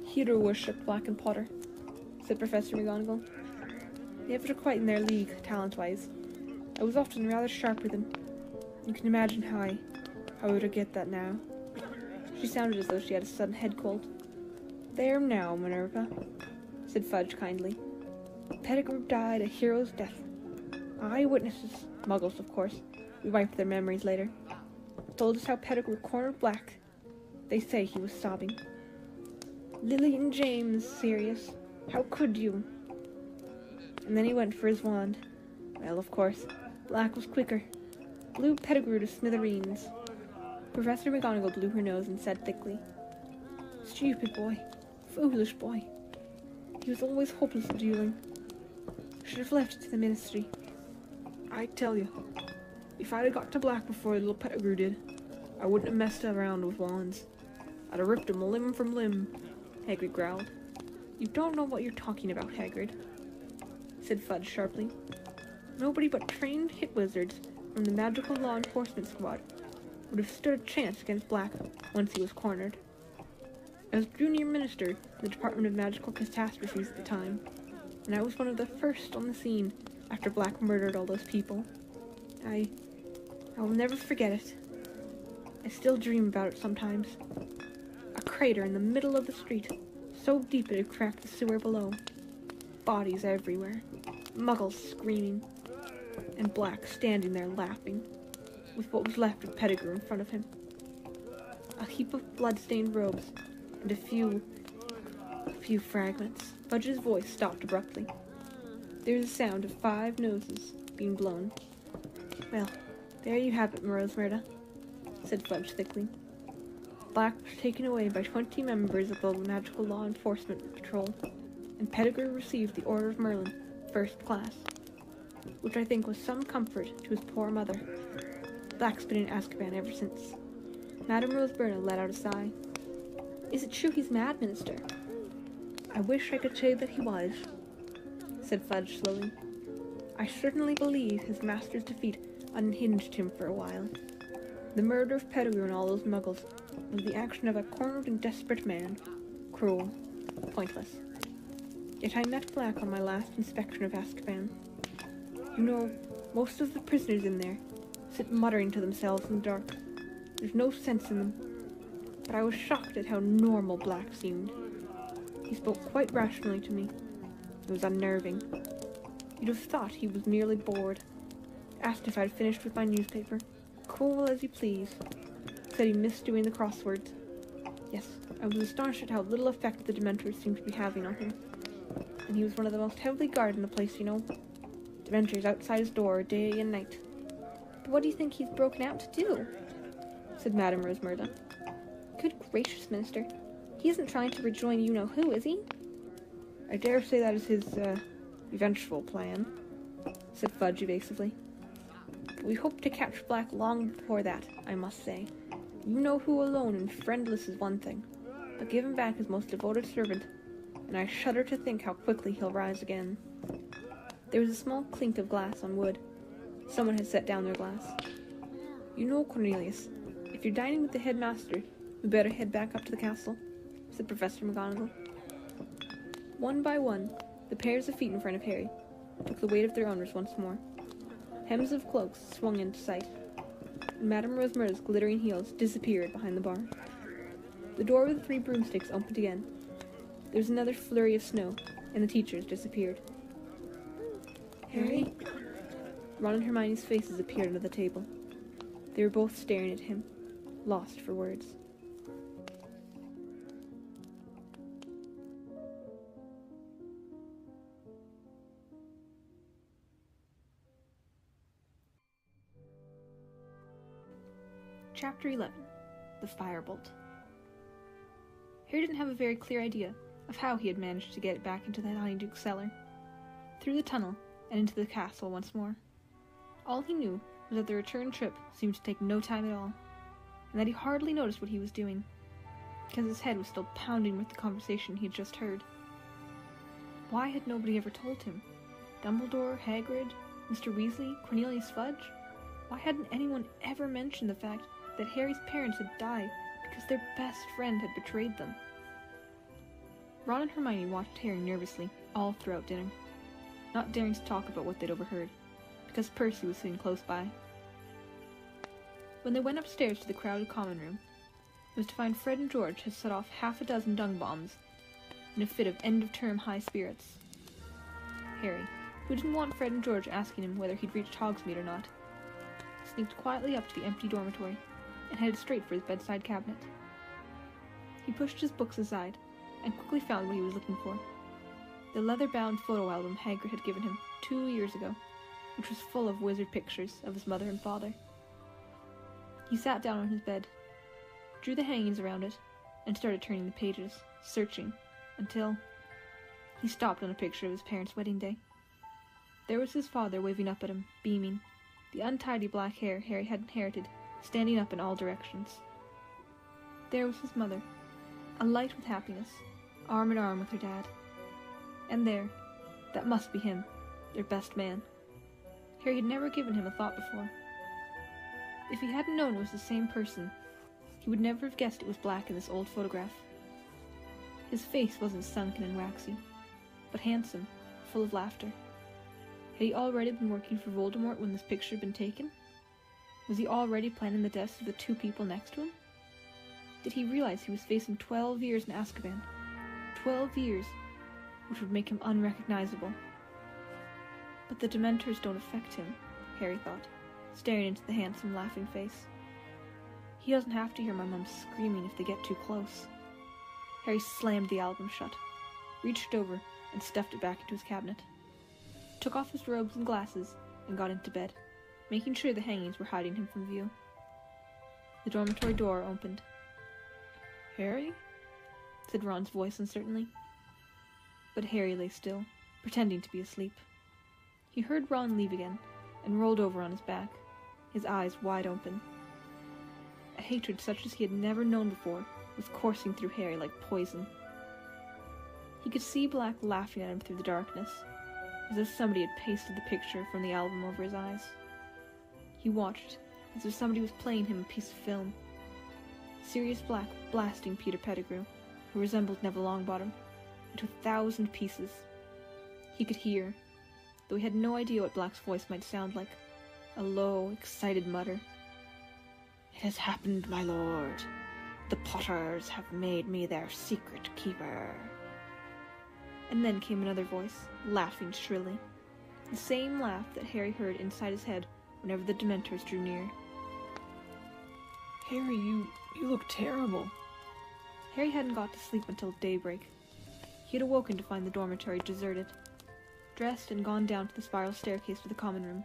Hero worshipped Black and Potter, said Professor McGonagall. Never quite in their league, talent-wise. I was often rather sharp with him. You can imagine how I would get that now. She sounded as though she had a sudden head cold. There now, Minerva, said Fudge kindly. Pettigrew died a hero's death. Eyewitnesses, muggles of course, we wiped their memories later, told us how Pettigrew cornered Black. They say he was sobbing. Lily and James, Sirius, how could you? And then he went for his wand. Well, of course, Black was quicker. Blew Pettigrew to smithereens. Professor McGonagall blew her nose and said thickly, Stupid boy. Foolish boy. He was always hopeless at dueling. Should have left it to the ministry. I tell you, if I'd have got to Black before little Pettigrew did, I wouldn't have messed around with wands. I'd have ripped him limb from limb, Hagrid growled. You don't know what you're talking about, Hagrid, said Fudge sharply. Nobody but trained hit wizards from the magical law enforcement squad would have stood a chance against Black once he was cornered. I was junior minister in the Department of Magical Catastrophes at the time, and I was one of the first on the scene after Black murdered all those people. I will never forget it. I still dream about it sometimes. A crater in the middle of the street, so deep it had cracked the sewer below. Bodies everywhere, muggles screaming, and Black standing there laughing, with what was left of Pettigrew in front of him. A heap of blood-stained robes, and a few fragments. Fudge's voice stopped abruptly. There was a sound of 5 noses being blown. Well, there you have it, Rosmerta, said Fudge thickly. Black was taken away by 20 members of the Magical Law Enforcement Patrol, and Pettigrew received the Order of Merlin, first class, which I think was some comfort to his poor mother. Black's been in Azkaban ever since. Madame Rosmerta let out a sigh. Is it true he's mad, Minister? I wish I could say that he was, said Fudge slowly. I certainly believe his master's defeat unhinged him for a while. The murder of Pettigrew and all those muggles was the action of a cornered and desperate man. Cruel. Pointless. Yet I met Black on my last inspection of Azkaban. You know, most of the prisoners in there sit muttering to themselves in the dark. There's no sense in them. But I was shocked at how normal Black seemed. He spoke quite rationally to me. It was unnerving. You'd have thought he was merely bored. Asked if I'd finished with my newspaper. Cool as you please. Said he missed doing the crosswords. Yes, I was astonished at how little effect the Dementors seemed to be having on him. And he was one of the most heavily guarded in the place, you know. Dementors outside his door day and night. But what do you think he's broken out to do? Said Madame Rosmerta. Good gracious, Minister. He isn't trying to rejoin you-know-who, is he? I dare say that is his, eventual plan, said Fudge evasively. But we hope to catch Black long before that, I must say. You-know-who alone and friendless is one thing, but give him back his most devoted servant, and I shudder to think how quickly he'll rise again. There was a small clink of glass on wood. Someone had set down their glass. You know, Cornelius, if you're dining with the headmaster, we better head back up to the castle, said Professor McGonagall. One by one, the pairs of feet in front of Harry took the weight of their owners once more. Hems of cloaks swung into sight, and Madame Rosmerta's glittering heels disappeared behind the bar. The door with the 3 broomsticks opened again. There was another flurry of snow, and the teachers disappeared. Harry? Ron and Hermione's faces appeared under the table. They were both staring at him, lost for words. Chapter 11. The Firebolt. Harry didn't have a very clear idea of how he had managed to get back into the Honeydukes cellar, through the tunnel, and into the castle once more. All he knew was that the return trip seemed to take no time at all, and that he hardly noticed what he was doing, because his head was still pounding with the conversation he had just heard. Why had nobody ever told him? Dumbledore, Hagrid, Mr. Weasley, Cornelius Fudge? Why hadn't anyone ever mentioned the fact that Harry's parents had died because their best friend had betrayed them? Ron and Hermione watched Harry nervously all throughout dinner, not daring to talk about what they'd overheard, because Percy was sitting close by. When they went upstairs to the crowded common room, it was to find Fred and George had set off half a dozen dung bombs in a fit of end-of-term high spirits. Harry, who didn't want Fred and George asking him whether he'd reached Hogsmeade or not, sneaked quietly up to the empty dormitory and headed straight for his bedside cabinet. He pushed his books aside and quickly found what he was looking for: the leather-bound photo album Hagrid had given him 2 years ago, which was full of wizard pictures of his mother and father. He sat down on his bed, drew the hangings around it, and started turning the pages, searching, until he stopped on a picture of his parents' wedding day. There was his father waving up at him, beaming, the untidy black hair Harry had inherited standing up in all directions. There was his mother, alight with happiness, arm in arm with her dad. And there, that must be him, their best man. Harry had never given him a thought before. If he hadn't known it was the same person, he would never have guessed it was Black in this old photograph. His face wasn't sunken and waxy, but handsome, full of laughter. Had he already been working for Voldemort when this picture had been taken? Was he already planning the deaths of the 2 people next to him? Did he realize he was facing 12 years in Azkaban? 12 years, which would make him unrecognizable. But the Dementors don't affect him, Harry thought, staring into the handsome, laughing face. He doesn't have to hear my mum screaming if they get too close. Harry slammed the album shut, reached over and stuffed it back into his cabinet, took off his robes and glasses, and got into bed, making sure the hangings were hiding him from view. The dormitory door opened. "Harry?" said Ron's voice uncertainly. But Harry lay still, pretending to be asleep. He heard Ron leave again, and rolled over on his back, his eyes wide open. A hatred such as he had never known before was coursing through Harry like poison. He could see Black laughing at him through the darkness, as if somebody had pasted the picture from the album over his eyes. He watched, as if somebody was playing him a piece of film. Sirius Black blasting Peter Pettigrew, who resembled Neville Longbottom, into 1,000 pieces. He could hear, though he had no idea what Black's voice might sound like, a low, excited mutter. "It has happened, my lord. The Potters have made me their secret keeper." And then came another voice, laughing shrilly. The same laugh that Harry heard inside his head whenever the Dementors drew near. "Harry, you look terrible." Harry hadn't got to sleep until daybreak. He had awoken to find the dormitory deserted, dressed and gone down to the spiral staircase to the common room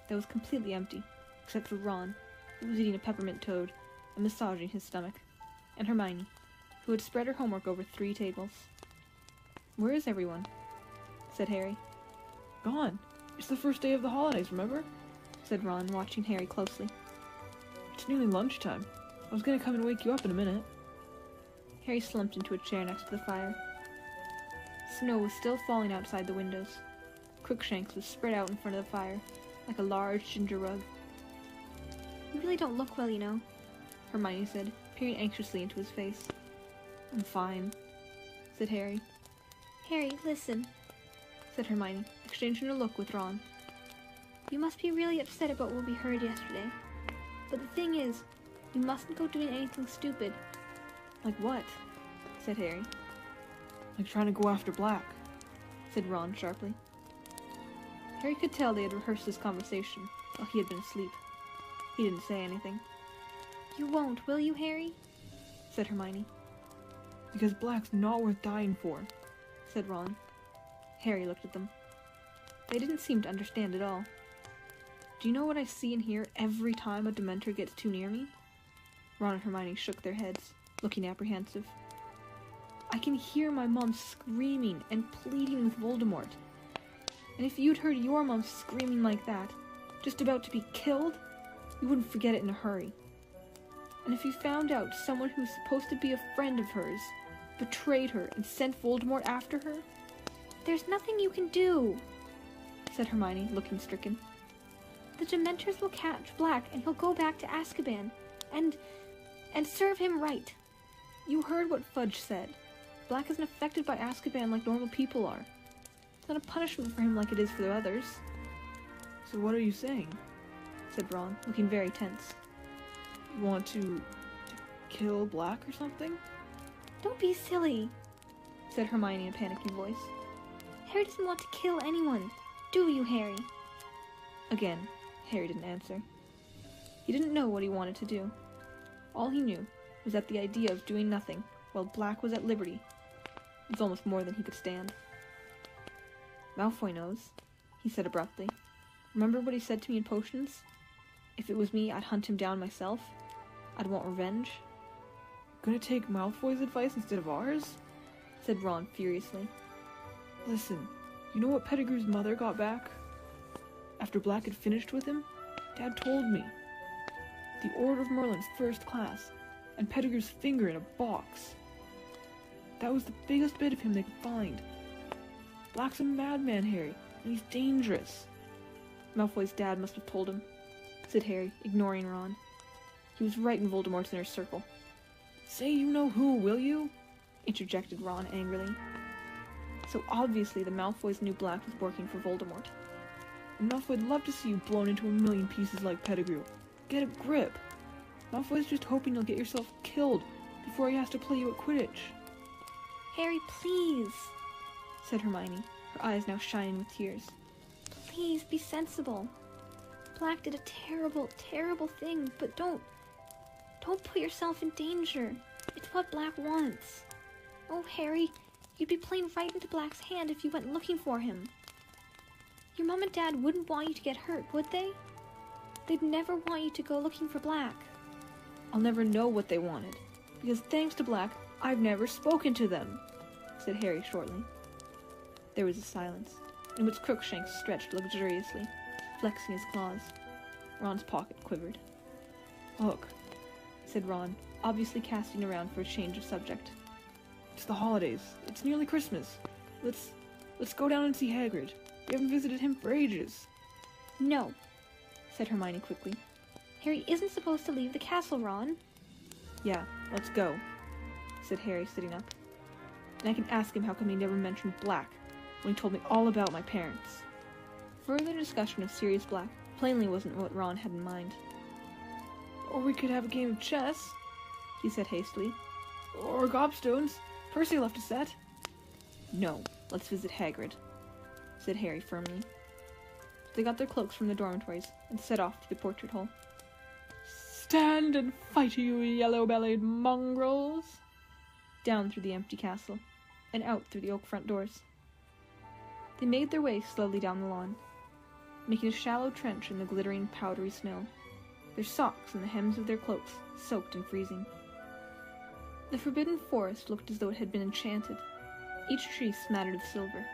that was completely empty, except for Ron, who was eating a peppermint toad and massaging his stomach, and Hermione, who had spread her homework over 3 tables. "Where is everyone?" said Harry. "Gone. It's the first day of the holidays, remember?" said Ron, watching Harry closely. "It's nearly lunchtime. I was going to come and wake you up in a minute." Harry slumped into a chair next to the fire. Snow was still falling outside the windows. Crookshanks was spread out in front of the fire, like a large ginger rug. "You really don't look well, you know," Hermione said, peering anxiously into his face. "I'm fine," said Harry. "Harry, listen," said Hermione, exchanging a look with Ron. "You must be really upset about what we heard yesterday. But the thing is, you mustn't go doing anything stupid." "Like what?" said Harry. "Like trying to go after Black," said Ron sharply. Harry could tell they had rehearsed this conversation while he had been asleep. He didn't say anything. "You won't, will you, Harry?" said Hermione. "Because Black's not worth dying for," said Ron. Harry looked at them. They didn't seem to understand at all. "Do you know what I see and hear every time a Dementor gets too near me?" Ron and Hermione shook their heads, looking apprehensive. "I can hear my mom screaming and pleading with Voldemort. And if you'd heard your mom screaming like that, just about to be killed, you wouldn't forget it in a hurry. And if you found out someone who's supposed to be a friend of hers betrayed her and sent Voldemort after her, There's nothing you can do, said Hermione, looking stricken. The Dementors will catch Black and he'll go back to Azkaban and serve him right. You heard what Fudge said. Black isn't affected by Azkaban like normal people are. It's not a punishment for him like it is for the others. So what are you saying? Said Ron, looking very tense. You want to kill Black or something? Don't be silly, said Hermione in a panicky voice. Harry doesn't want to kill anyone. Do you, Harry? Again, Harry didn't answer. He didn't know what he wanted to do. All he knew was that the idea of doing nothing while Black was at liberty was almost more than he could stand. Malfoy knows, he said abruptly. Remember what he said to me in Potions? If it was me, I'd hunt him down myself. I'd want revenge. Gonna take Malfoy's advice instead of ours? Said Ron furiously. Listen, you know what Pettigrew's mother got back? After Black had finished with him, Dad told me. The Order of Merlin's first class, and Pettigrew's finger in a box. That was the biggest bit of him they could find. Black's a madman, Harry, and he's dangerous. Malfoy's dad must have told him, said Harry, ignoring Ron. He was right in Voldemort's inner circle. Say you know who, will you? Interjected Ron angrily. So obviously the Malfoys knew Black was working for Voldemort. And Malfoy'd love to see you blown into a million pieces like Pettigrew. Get a grip. Malfoy's just hoping you'll get yourself killed before he has to play you at Quidditch. Harry, please, said Hermione, her eyes now shining with tears. Please be sensible. Black did a terrible, terrible thing, but don't put yourself in danger. It's what Black wants. Oh, Harry, you'd be playing right into Black's hand if you went looking for him. Your mom and dad wouldn't want you to get hurt, would they? They'd never want you to go looking for Black. I'll never know what they wanted, because thanks to Black, I've never spoken to them, said Harry shortly. There was a silence, in which Crookshanks stretched luxuriously, flexing his claws. Ron's pocket quivered. Look, said Ron, obviously casting around for a change of subject. It's the holidays. It's nearly Christmas. Let's go down and see Hagrid. We haven't visited him for ages. No, said Hermione quickly. Harry isn't supposed to leave the castle, Ron. Yeah, let's go, said Harry, sitting up. And I can ask him how come he never mentioned Black when he told me all about my parents. Further discussion of Sirius Black plainly wasn't what Ron had in mind. Or we could have a game of chess, he said hastily. Or gobstones. Percy left a set. No, let's visit Hagrid, said Harry firmly. They got their cloaks from the dormitories and set off to the portrait hole. Stand and fight, you yellow-bellied mongrels! Down through the empty castle, and out through the oak front doors. They made their way slowly down the lawn, making a shallow trench in the glittering, powdery snow, their socks and the hems of their cloaks soaked and freezing. The forbidden forest looked as though it had been enchanted, each tree smattered with silver,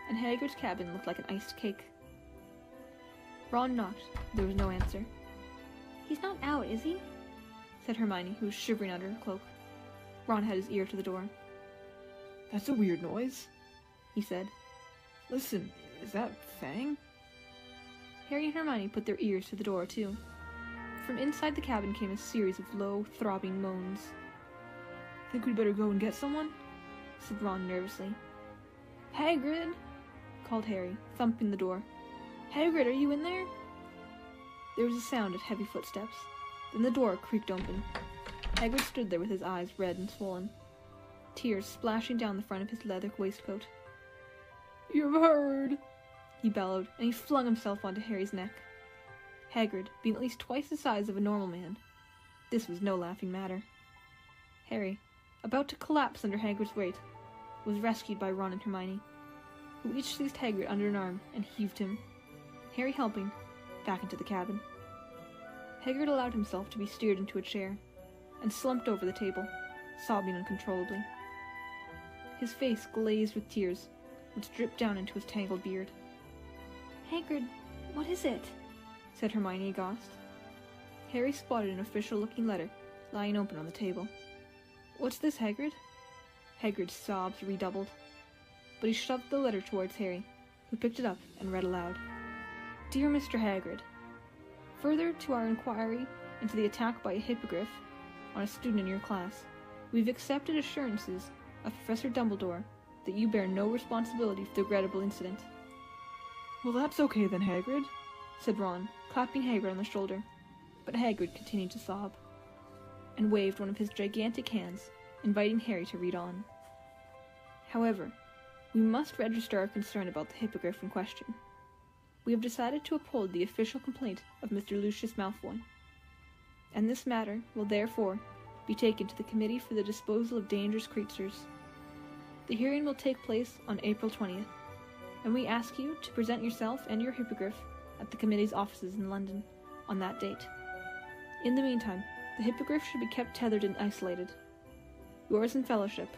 and Hagrid's cabin looked like an iced cake. Ron knocked, but there was no answer. He's not out, is he? Said Hermione, who was shivering under her cloak. Ron had his ear to the door. That's a weird noise, he said. Listen, is that Fang? Harry and Hermione put their ears to the door, too. From inside the cabin came a series of low, throbbing moans. Think we'd better go and get someone? Said Ron nervously. Hagrid! Called Harry, thumping the door. Hagrid, are you in there? There was a sound of heavy footsteps. Then the door creaked open. Hagrid stood there with his eyes red and swollen, tears splashing down the front of his leather waistcoat. You've heard, he bellowed, and he flung himself onto Harry's neck. Hagrid, being at least twice the size of a normal man, this was no laughing matter. Harry, about to collapse under Hagrid's weight, was rescued by Ron and Hermione, who each seized Hagrid under an arm and heaved him, Harry helping, back into the cabin. Hagrid allowed himself to be steered into a chair, and slumped over the table, sobbing uncontrollably. His face glazed with tears, which dripped down into his tangled beard. Hagrid, what is it? Said Hermione aghast. Harry spotted an official-looking letter lying open on the table. What's this, Hagrid? Hagrid's sobs redoubled. but he shoved the letter towards Harry, who picked it up and read aloud. Dear Mr. Hagrid, further to our inquiry into the attack by a hippogriff on a student in your class, we've accepted assurances of Professor Dumbledore that you bear no responsibility for the regrettable incident. Well, that's okay then, Hagrid, said Ron, clapping Hagrid on the shoulder. But Hagrid continued to sob, and waved one of his gigantic hands, inviting Harry to read on. However, we must register our concern about the hippogriff in question. We have decided to uphold the official complaint of Mr. Lucius Malfoy, and this matter will therefore be taken to the Committee for the Disposal of Dangerous Creatures. The hearing will take place on April 20th, and we ask you to present yourself and your hippogriff at the committee's offices in London on that date. In the meantime, the hippogriff should be kept tethered and isolated. Yours in fellowship.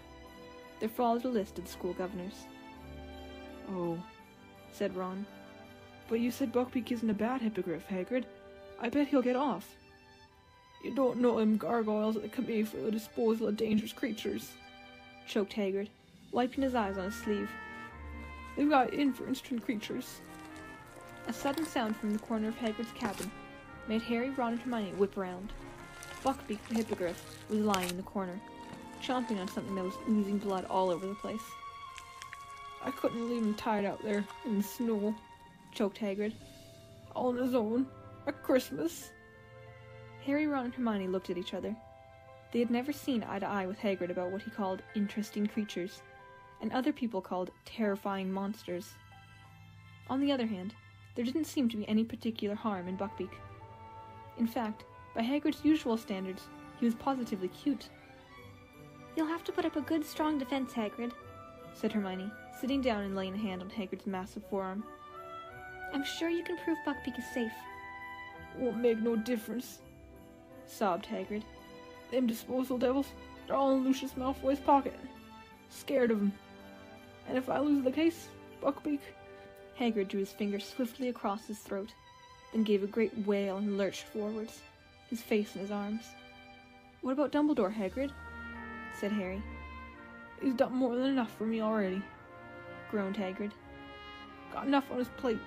There follows a list of the school governors. Oh, said Ron. But you said Buckbeak isn't a bad hippogriff, Hagrid. I bet he'll get off. You don't know them gargoyles at the Committee for the Disposal of Dangerous Creatures, choked Hagrid, wiping his eyes on his sleeve. They've got in for instant creatures. A sudden sound from the corner of Hagrid's cabin made Harry, Ron, and Hermione whip around. Buckbeak the hippogriff was lying in the corner, chomping on something that was oozing blood all over the place. I couldn't leave him tied out there in the snow, choked Hagrid. All on his own, at Christmas. Harry, Ron, and Hermione looked at each other. They had never seen eye to eye with Hagrid about what he called interesting creatures, and other people called terrifying monsters. On the other hand, there didn't seem to be any particular harm in Buckbeak. In fact, by Hagrid's usual standards, he was positively cute. You'll have to put up a good strong defense, Hagrid, said Hermione, sitting down and laying a hand on Hagrid's massive forearm. I'm sure you can prove Buckbeak is safe. Won't make no difference, sobbed Hagrid. Them disposal devils, they're all in Lucius Malfoy's pocket. Scared of him. And if I lose the case, Buckbeak... Hagrid drew his finger swiftly across his throat, then gave a great wail and lurched forwards, his face in his arms. What about Dumbledore, Hagrid? Said Harry. He's done more than enough for me already, groaned Hagrid. Got enough on his plate,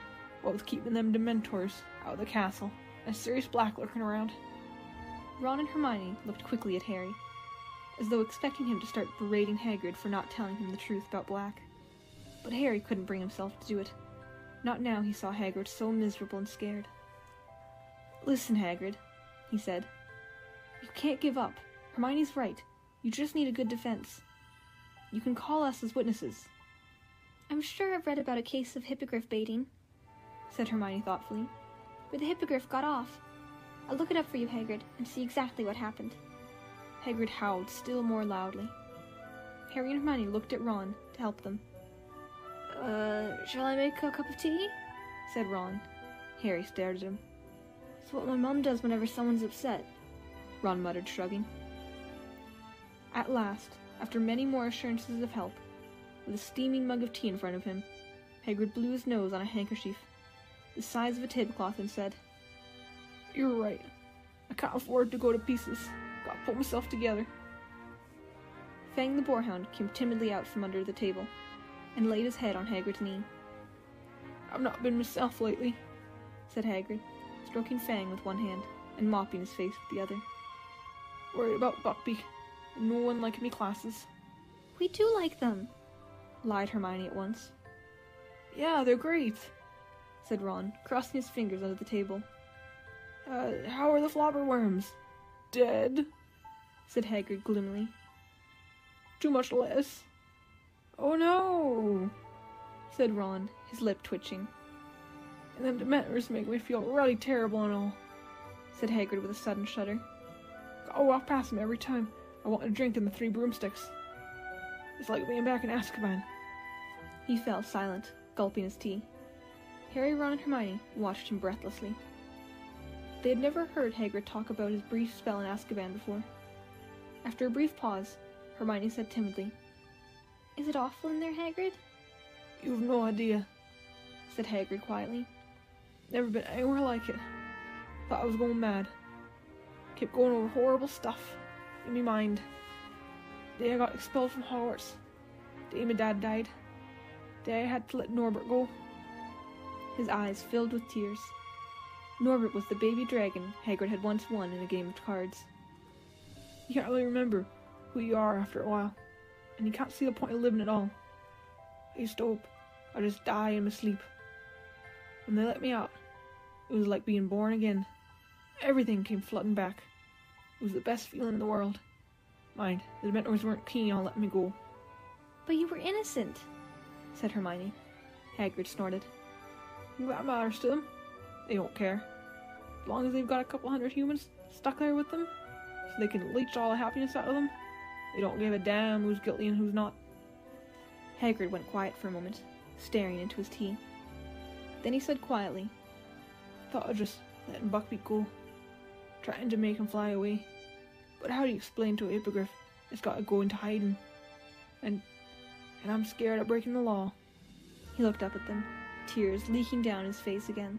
what with keeping them Dementors out of the castle, and Sirius Black lurking around. Ron and Hermione looked quickly at Harry, as though expecting him to start berating Hagrid for not telling him the truth about Black. But Harry couldn't bring himself to do it. Not now he saw Hagrid so miserable and scared. Listen, Hagrid, he said. You can't give up. Hermione's right. You just need a good defense. You can call us as witnesses. I'm sure I've read about a case of hippogriff baiting, said Hermione thoughtfully, where the hippogriff got off. I'll look it up for you, Hagrid, and see exactly what happened. Hagrid howled still more loudly. Harry and Hermione looked at Ron to help them. Shall I make a cup of tea? Said Ron. Harry stared at him. It's what my mom does whenever someone's upset, Ron muttered, shrugging. At last, after many more assurances of help, with a steaming mug of tea in front of him, Hagrid blew his nose on a handkerchief, the size of a tablecloth, and said, You're right. I can't afford to go to pieces. Gotta pull myself together. Fang the boarhound came timidly out from under the table, and laid his head on Hagrid's knee. I've not been myself lately, said Hagrid, stroking Fang with one hand, and mopping his face with the other. Worried about Buckbeak, and no one liking me classes. We do like them, lied Hermione at once. Yeah, they're great, said Ron, crossing his fingers under the table. How are the flobberworms? Dead, said Hagrid gloomily. Too much less. Oh no, said Ron, his lip twitching. And them Dementors make me feel really terrible and all, said Hagrid with a sudden shudder. Gotta walk past them every time I want a drink in the Three Broomsticks. It's like being back in Azkaban. He fell silent, gulping his tea. Harry, Ron, and Hermione watched him breathlessly. They had never heard Hagrid talk about his brief spell in Azkaban before. After a brief pause, Hermione said timidly, Is it awful in there, Hagrid? You've no idea, said Hagrid quietly. Never been anywhere like it. Thought I was going mad. Kept going over horrible stuff in my mind. Day I got expelled from Hogwarts. Day my dad died. day I had to let Norbert go. His eyes filled with tears. Norbert was the baby dragon Hagrid had once won in a game of cards. You can't really remember who you are after a while, and you can't see the point of living at all. I used to hope I'd just die in my sleep. When they let me out, it was like being born again. Everything came flooding back. It was the best feeling in the world. Mind, the Dementors weren't keen on letting me go. But you were innocent, said Hermione. Hagrid snorted. That matters to them. They don't care. As long as they've got a couple hundred humans stuck there with them, so they can leech all the happiness out of them, they don't give a damn who's guilty and who's not. Hagrid went quiet for a moment, staring into his tea. Then he said quietly, Thought of just letting Buckbeak go, trying to make him fly away. But how do you explain to a hippogriff it's got to go into hiding? And I'm scared of breaking the law. He looked up at them, tears leaking down his face again.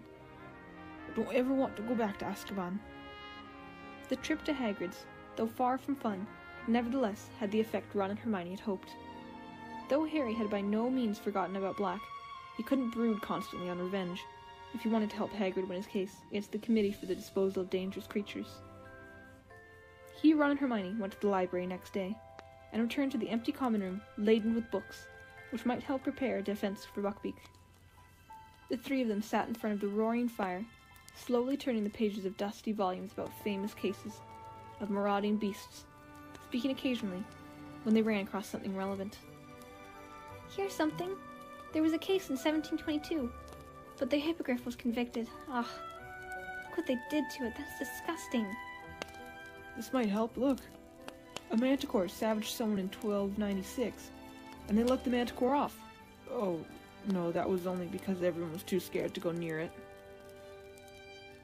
I don't ever want to go back to Azkaban. The trip to Hagrid's, though far from fun, nevertheless had the effect Ron and Hermione had hoped. Though Harry had by no means forgotten about Black, he couldn't brood constantly on revenge if he wanted to help Hagrid win his case against the Committee for the Disposal of Dangerous Creatures. He, Ron, and Hermione went to the library next day, and returned to the empty common room laden with books, which might help prepare a defense for Buckbeak. The three of them sat in front of the roaring fire, slowly turning the pages of dusty volumes about famous cases of marauding beasts, speaking occasionally when they ran across something relevant. Here's something. There was a case in 1722, but the hippogriff was convicted. Look what they did to it. That's disgusting. This might help. Look. A manticore savaged someone in 1296, and they let the manticore off. Oh, no, that was only because everyone was too scared to go near it.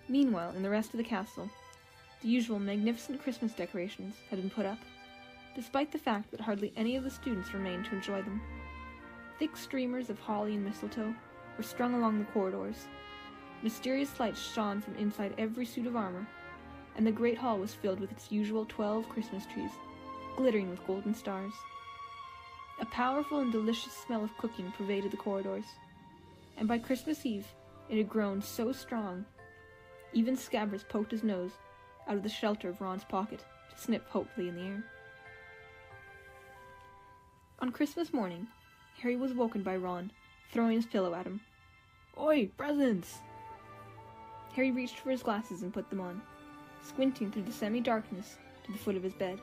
Meanwhile, in the rest of the castle, the usual magnificent Christmas decorations had been put up, despite the fact that hardly any of the students remained to enjoy them. Thick streamers of holly and mistletoe were strung along the corridors. Mysterious lights shone from inside every suit of armor, and the great hall was filled with its usual 12 Christmas trees, glittering with golden stars. A powerful and delicious smell of cooking pervaded the corridors, and by Christmas Eve it had grown so strong, even Scabrous poked his nose out of the shelter of Ron's pocket to sniff hopefully in the air. On Christmas morning, Harry was woken by Ron, throwing his pillow at him. Oi, presents! Harry reached for his glasses and put them on, squinting through the semi-darkness to the foot of his bed,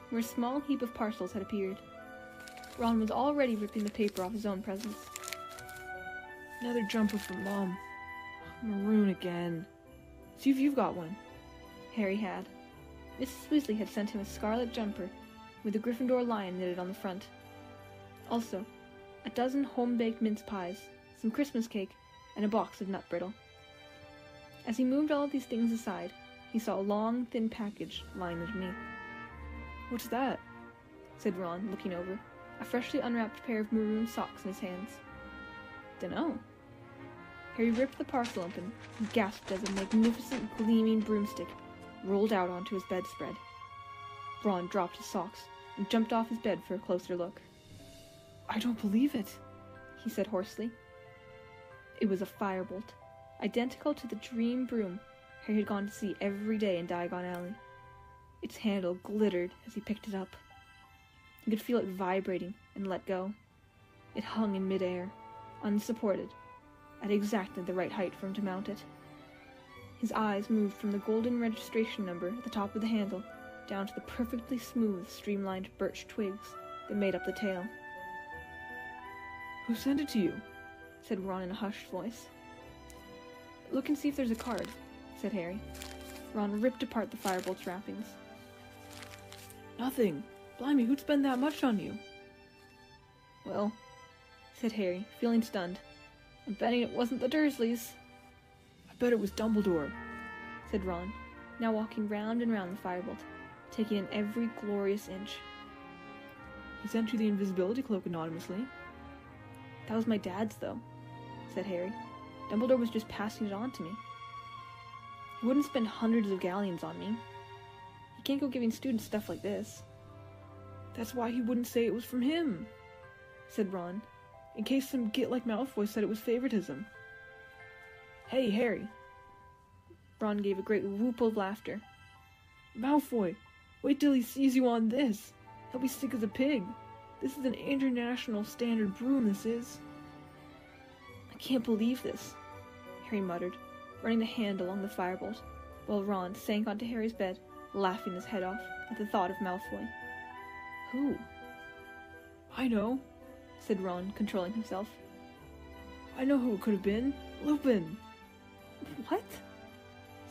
where a small heap of parcels had appeared. Ron was already ripping the paper off his own presents. Another jumper from Mom. Maroon again. See if you've got one. Harry had. Mrs. Weasley had sent him a scarlet jumper with a Gryffindor lion knitted on the front. Also, a dozen home-baked mince pies, some Christmas cake, and a box of nut brittle. As he moved all of these things aside, he saw a long, thin package lying underneath. What's that? Said Ron, looking over, a freshly unwrapped pair of maroon socks in his hands. Dunno. Harry ripped the parcel open and gasped as a magnificent, gleaming broomstick rolled out onto his bedspread. Ron dropped his socks and jumped off his bed for a closer look. I don't believe it, he said hoarsely. It was a firebolt, identical to the dream broom Harry had gone to see every day in Diagon Alley. Its handle glittered as he picked it up. He could feel it vibrating and let go. It hung in midair, unsupported, at exactly the right height for him to mount it. His eyes moved from the golden registration number at the top of the handle down to the perfectly smooth, streamlined birch twigs that made up the tail. Who sent it to you? Said Ron in a hushed voice. Look and see if there's a card, said Harry. Ron ripped apart the firebolt's wrappings. Nothing. Blimey, who'd spend that much on you? Well, said Harry, feeling stunned. I'm betting it wasn't the Dursleys. I bet it was Dumbledore, said Ron, now walking round and round the firebolt, taking in every glorious inch. He sent you the invisibility cloak anonymously. That was my dad's, though, said Harry. Dumbledore was just passing it on to me. He wouldn't spend hundreds of galleons on me. He can't go giving students stuff like this. That's why he wouldn't say it was from him, said Ron, in case some git like Malfoy said it was favoritism. Hey, Harry. Ron gave a great whoop of laughter. Malfoy, wait till he sees you on this. He'll be sick as a pig. This is an international standard broom, this is. I can't believe this, Harry muttered, running a hand along the firebolt, while Ron sank onto Harry's bed, laughing his head off at the thought of Malfoy. Who? I know, said Ron, controlling himself. I know who it could have been. Lupin! What?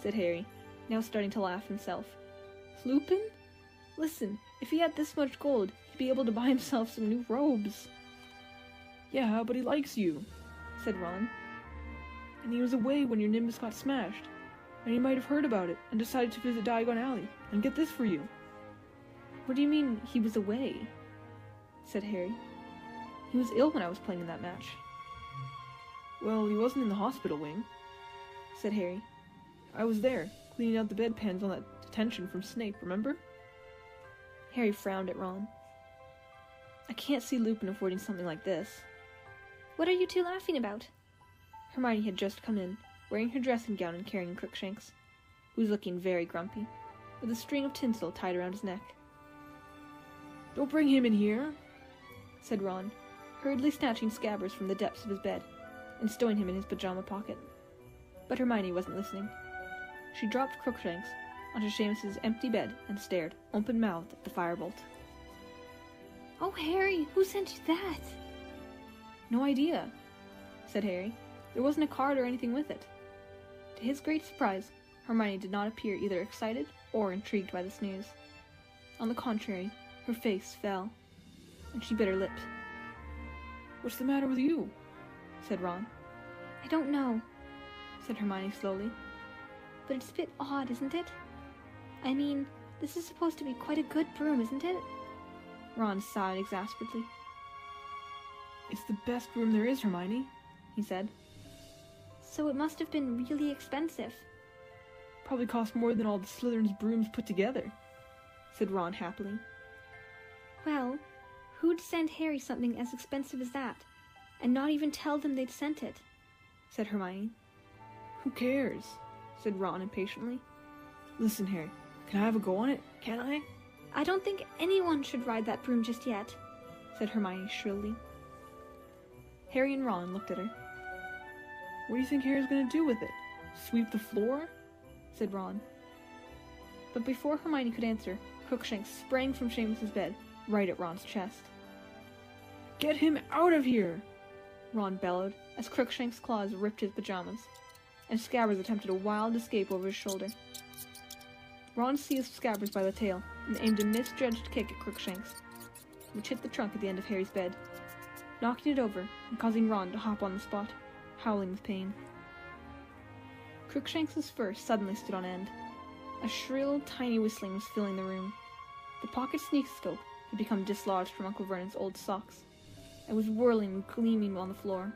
Said Harry, now starting to laugh himself. Lupin? Listen, if he had this much gold, he'd be able to buy himself some new robes. Yeah, but he likes you, said Ron. And he was away when your Nimbus got smashed, and he might have heard about it and decided to visit Diagon Alley and get this for you. What do you mean, he was away? Said Harry. He was ill when I was playing in that match. Well, he wasn't in the hospital wing, said Harry. I was there, cleaning out the bedpans on that detention from Snape, remember? Harry frowned at Ron. I can't see Lupin avoiding something like this. What are you two laughing about? Hermione had just come in, wearing her dressing gown and carrying Crookshanks, who was looking very grumpy, with a string of tinsel tied around his neck. Don't bring him in here, said Ron, hurriedly snatching Scabbers from the depths of his bed and stowing him in his pajama pocket. But Hermione wasn't listening. She dropped Crookshanks onto Seamus's empty bed and stared, open-mouthed, at the firebolt. Oh, Harry, who sent you that? No idea, said Harry. There wasn't a card or anything with it. To his great surprise, Hermione did not appear either excited or intrigued by this news. On the contrary, her face fell, and she bit her lips. What's the matter with you? Said Ron. I don't know, said Hermione slowly. But it's a bit odd, isn't it? I mean, this is supposed to be quite a good broom, isn't it? Ron sighed exasperately. It's the best broom there is, Hermione, he said. So it must have been really expensive. Probably cost more than all the Slytherin's brooms put together, said Ron happily. Well, who'd send Harry something as expensive as that, and not even tell them they'd sent it? Said Hermione. Who cares? Said Ron impatiently. Listen, Harry, can I have a go on it? Can I? I don't think anyone should ride that broom just yet, said Hermione shrilly. Harry and Ron looked at her. What do you think Harry's going to do with it? Sweep the floor? Said Ron. But before Hermione could answer, Crookshanks sprang from Seamus's bed, right at Ron's chest. Get him out of here! Ron bellowed, as Crookshanks' claws ripped his pajamas, and Scabbers attempted a wild escape over his shoulder. Ron seized Scabbers by the tail and aimed a misjudged kick at Crookshanks, which hit the trunk at the end of Harry's bed, knocking it over and causing Ron to hop on the spot, howling with pain. Crookshanks' fur suddenly stood on end. A shrill, tiny whistling was filling the room. The pocket sneak-scope had become dislodged from Uncle Vernon's old socks, and was whirling and gleaming on the floor.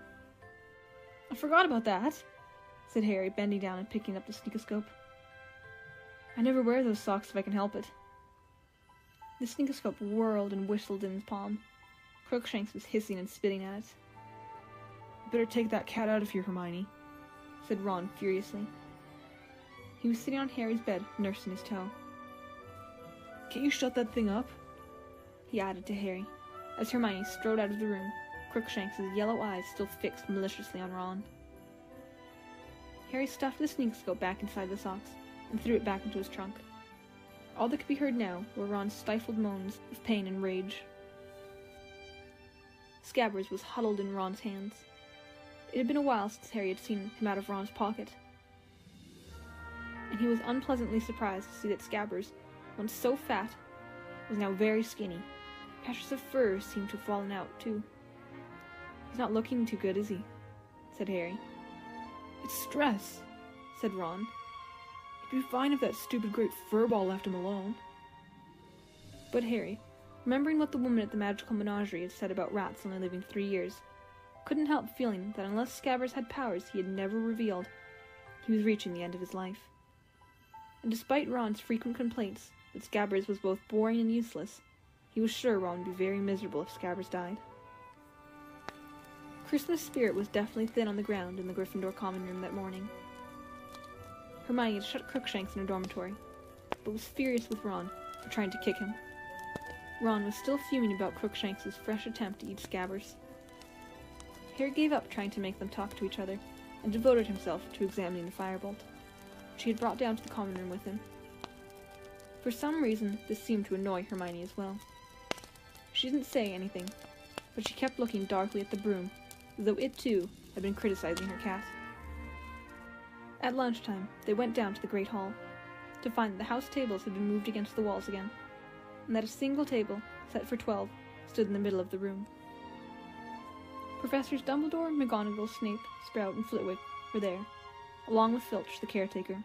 I forgot about that, said Harry, bending down and picking up the sneakoscope. I never wear those socks if I can help it. The sneakoscope whirled and whistled in his palm. Crookshanks was hissing and spitting at it. Better take that cat out of here, Hermione, said Ron furiously. He was sitting on Harry's bed, nursing his toe. Can't you shut that thing up? He added to Harry, as Hermione strode out of the room, Crookshanks' yellow eyes still fixed maliciously on Ron. Harry stuffed the sneakoscope back inside the socks and threw it back into his trunk. All that could be heard now were Ron's stifled moans of pain and rage. Scabbers was huddled in Ron's hands. It had been a while since Harry had seen him out of Ron's pocket, and he was unpleasantly surprised to see that Scabbers, once so fat, was now very skinny. Patches of fur seemed to have fallen out, too. He's not looking too good, is he? Said Harry. It's stress, said Ron. He'd be fine if that stupid great furball left him alone. But Harry, remembering what the woman at the magical menagerie had said about rats only living 3 years, couldn't help feeling that unless Scabbers had powers he had never revealed, he was reaching the end of his life. And despite Ron's frequent complaints that Scabbers was both boring and useless, he was sure Ron would be very miserable if Scabbers died. Christmas spirit was definitely thin on the ground in the Gryffindor common room that morning. Hermione had shut Crookshanks in her dormitory, but was furious with Ron for trying to kick him. Ron was still fuming about Crookshanks' fresh attempt to eat Scabbers. Harry gave up trying to make them talk to each other, and devoted himself to examining the firebolt, which he had brought down to the common room with him. For some reason, this seemed to annoy Hermione as well. She didn't say anything, but she kept looking darkly at the broom, as though it too had been criticizing her cat. At lunchtime, they went down to the Great Hall, to find that the house tables had been moved against the walls again, and that a single table, set for 12, stood in the middle of the room. Professors Dumbledore, McGonagall, Snape, Sprout, and Flitwick were there, along with Filch, the caretaker,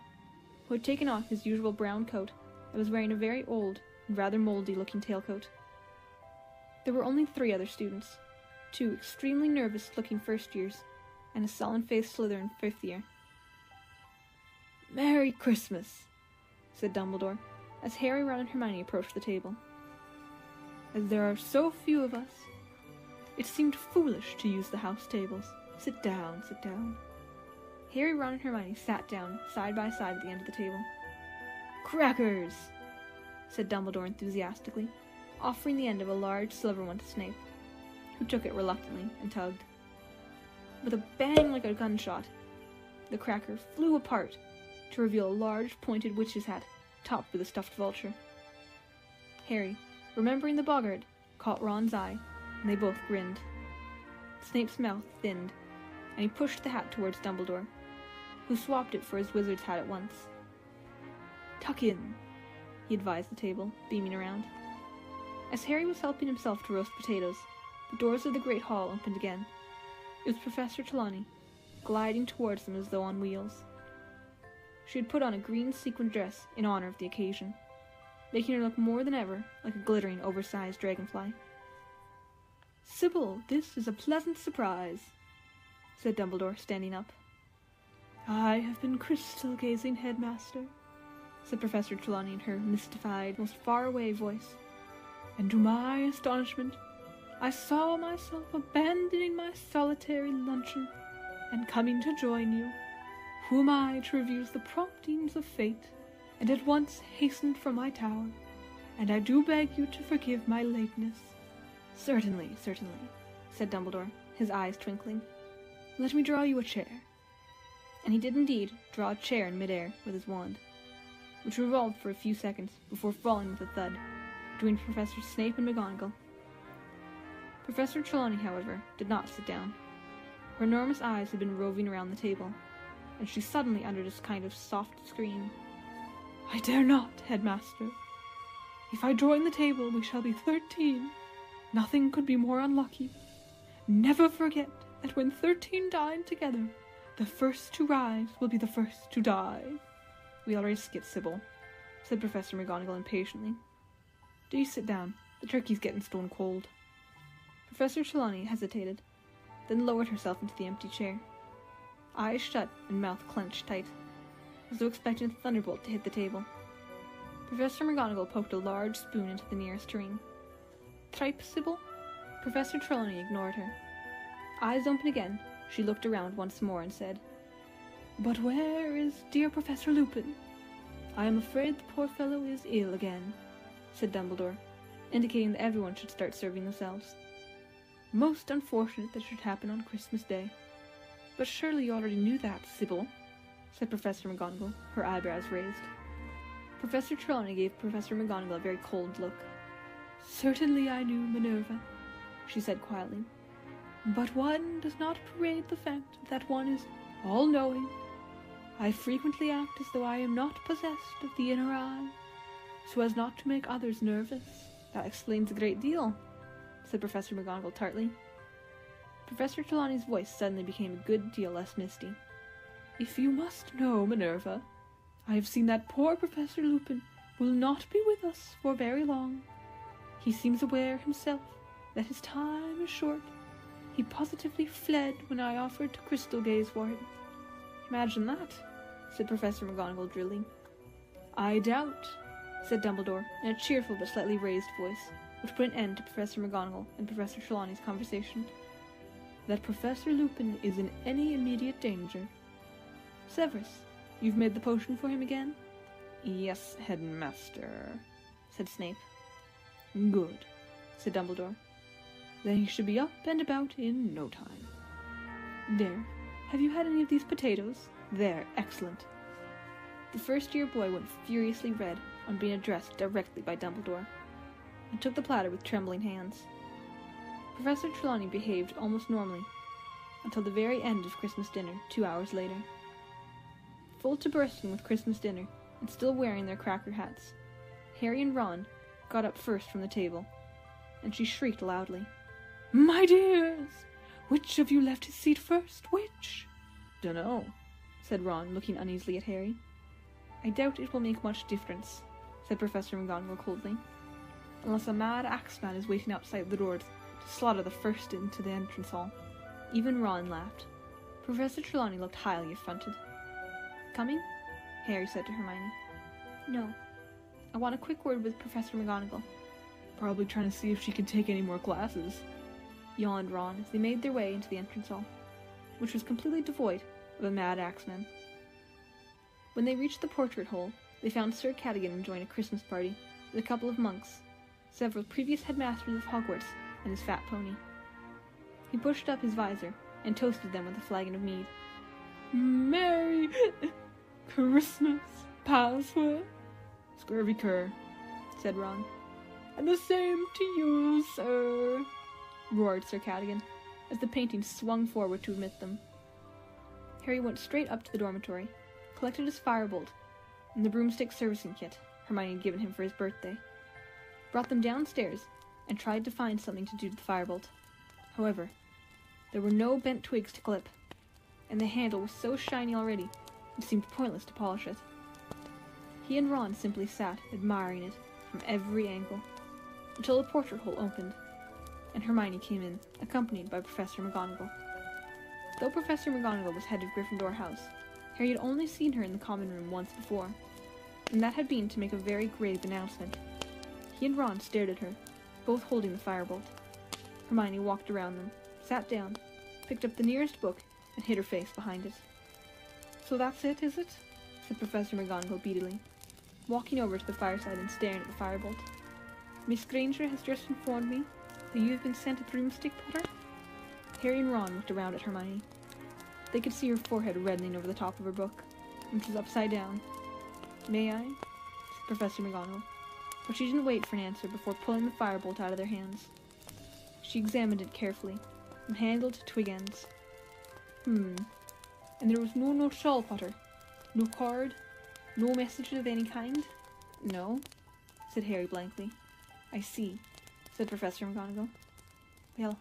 who had taken off his usual brown coat and was wearing a very old and rather mouldy-looking tailcoat. There were only 3 other students, 2 extremely nervous-looking first-years, and a sullen-faced Slytherin 5th year. "Merry Christmas," said Dumbledore, as Harry, Ron, and Hermione approached the table. "As there are so few of us, it seemed foolish to use the house tables. Sit down, sit down." Harry, Ron, and Hermione sat down, side by side at the end of the table. "Crackers!" said Dumbledore enthusiastically, offering the end of a large silver one to Snape, who took it reluctantly and tugged. With a bang like a gunshot, the cracker flew apart to reveal a large pointed witch's hat topped with a stuffed vulture. Harry, remembering the boggart, caught Ron's eye, and they both grinned. Snape's mouth thinned, and he pushed the hat towards Dumbledore, who swapped it for his wizard's hat at once. "Tuck in," he advised the table, beaming around. As Harry was helping himself to roast potatoes, the doors of the Great Hall opened again. It was Professor Trelawney, gliding towards them as though on wheels. She had put on a green sequined dress in honor of the occasion, making her look more than ever like a glittering, oversized dragonfly. "Sybil, this is a pleasant surprise," said Dumbledore, standing up. "I have been crystal-gazing, Headmaster," said Professor Trelawney in her mystified, most far-away voice, "and to my astonishment, I saw myself abandoning my solitary luncheon and coming to join you. Who am I to refuse the promptings of fate, and at once hastened from my tower, and I do beg you to forgive my lateness." "Certainly, certainly," said Dumbledore, his eyes twinkling. "Let me draw you a chair." And he did indeed draw a chair in midair with his wand, which revolved for a few seconds before falling with a thud between Professors Snape and McGonagall. Professor Trelawney, however, did not sit down. Her enormous eyes had been roving around the table, and she suddenly uttered a kind of soft scream. "I dare not, Headmaster. If I join the table, we shall be 13. Nothing could be more unlucky. Never forget that when 13 dine together, the first to rise will be the first to die." "We'll risk it, Sybil," said Professor McGonagall impatiently. "Do you sit down? The turkey's getting stone cold." Professor Trelawney hesitated, then lowered herself into the empty chair, eyes shut and mouth clenched tight, as though expecting a thunderbolt to hit the table. Professor McGonagall poked a large spoon into the nearest tureen. "Tripe, Sybil?" Professor Trelawney ignored her. Eyes open again, she looked around once more and said, "But where is dear Professor Lupin? I am afraid the poor fellow is ill again," said Dumbledore, indicating that everyone should start serving themselves. "Most unfortunate that it should happen on Christmas Day." "But surely you already knew that, Sybil," said Professor McGonagall, her eyebrows raised. Professor Trelawney gave Professor McGonagall a very cold look. "Certainly I knew, Minerva," she said quietly. "But one does not parade the fact that one is all-knowing. I frequently act as though I am not possessed of the inner eye, so as not to make others nervous." "That explains a great deal," said Professor McGonagall tartly. Professor Trelawney's voice suddenly became a good deal less misty. "If you must know, Minerva, I have seen that poor Professor Lupin will not be with us for very long. He seems aware himself that his time is short. He positively fled when I offered to crystal gaze for him." "Imagine that," said Professor McGonagall drily. "I doubt," said Dumbledore in a cheerful but slightly raised voice, which put an end to Professor McGonagall and Professor Trelawney's conversation. that Professor Lupin is in any immediate danger. Severus, you've made the potion for him again? Yes, Headmaster, said Snape. Good, said Dumbledore. Then he should be up and about in no time. There, have you had any of these potatoes? There, excellent. The first-year boy went furiously red on being addressed directly by Dumbledore, and took the platter with trembling hands. Professor Trelawney behaved almost normally, until the very end of Christmas dinner 2 hours later. Full to bursting with Christmas dinner, and still wearing their cracker hats, Harry and Ron got up first from the table, and she shrieked loudly, "My dears! Which of you left his seat first? Which?" "Dunno," said Ron, looking uneasily at Harry. "I doubt it will make much difference," said Professor McGonagall coldly, "unless a mad axeman is waiting outside the doors to slaughter the first into the entrance hall." Even Ron laughed. Professor Trelawney looked highly affronted. "Coming?" Harry said to Hermione. "No. I want a quick word with Professor McGonagall." "Probably trying to see if she can take any more classes," yawned Ron as they made their way into the entrance hall, which was completely devoid of a mad axeman. When they reached the portrait hole, they found Sir Cadogan enjoying a Christmas party with a couple of monks, several previous headmasters of Hogwarts, and his fat pony. He pushed up his visor and toasted them with a flagon of mead. "Merry Christmas, Password!" "Scurvy cur," said Ron. "And the same to you, sir," roared Sir Cadogan, as the painting swung forward to admit them. Harry went straight up to the dormitory, collected his firebolt and the broomstick servicing kit Hermione had given him for his birthday, brought them downstairs, and tried to find something to do to the firebolt. However, there were no bent twigs to clip, and the handle was so shiny already it seemed pointless to polish it. He and Ron simply sat admiring it from every angle, until the portrait hole opened, and Hermione came in, accompanied by Professor McGonagall. Though Professor McGonagall was head of Gryffindor House, Harry had only seen her in the common room once before, and that had been to make a very grave announcement. He and Ron stared at her, both holding the firebolt. Hermione walked around them, sat down, picked up the nearest book, and hid her face behind it. "So that's it, is it?" said Professor McGonagall beadily, walking over to the fireside and staring at the firebolt. "Miss Granger has just informed me that you have been sent a broomstick putter?" Harry and Ron looked around at Hermione. They could see her forehead reddening over the top of her book, which was upside down. "May I?" said Professor McGonagall, but she didn't wait for an answer before pulling the firebolt out of their hands. She examined it carefully, from handle to twig ends. And there was no shawl putter? No card? No message of any kind?" "No," said Harry blankly. "I see," said Professor McGonagall. "Well,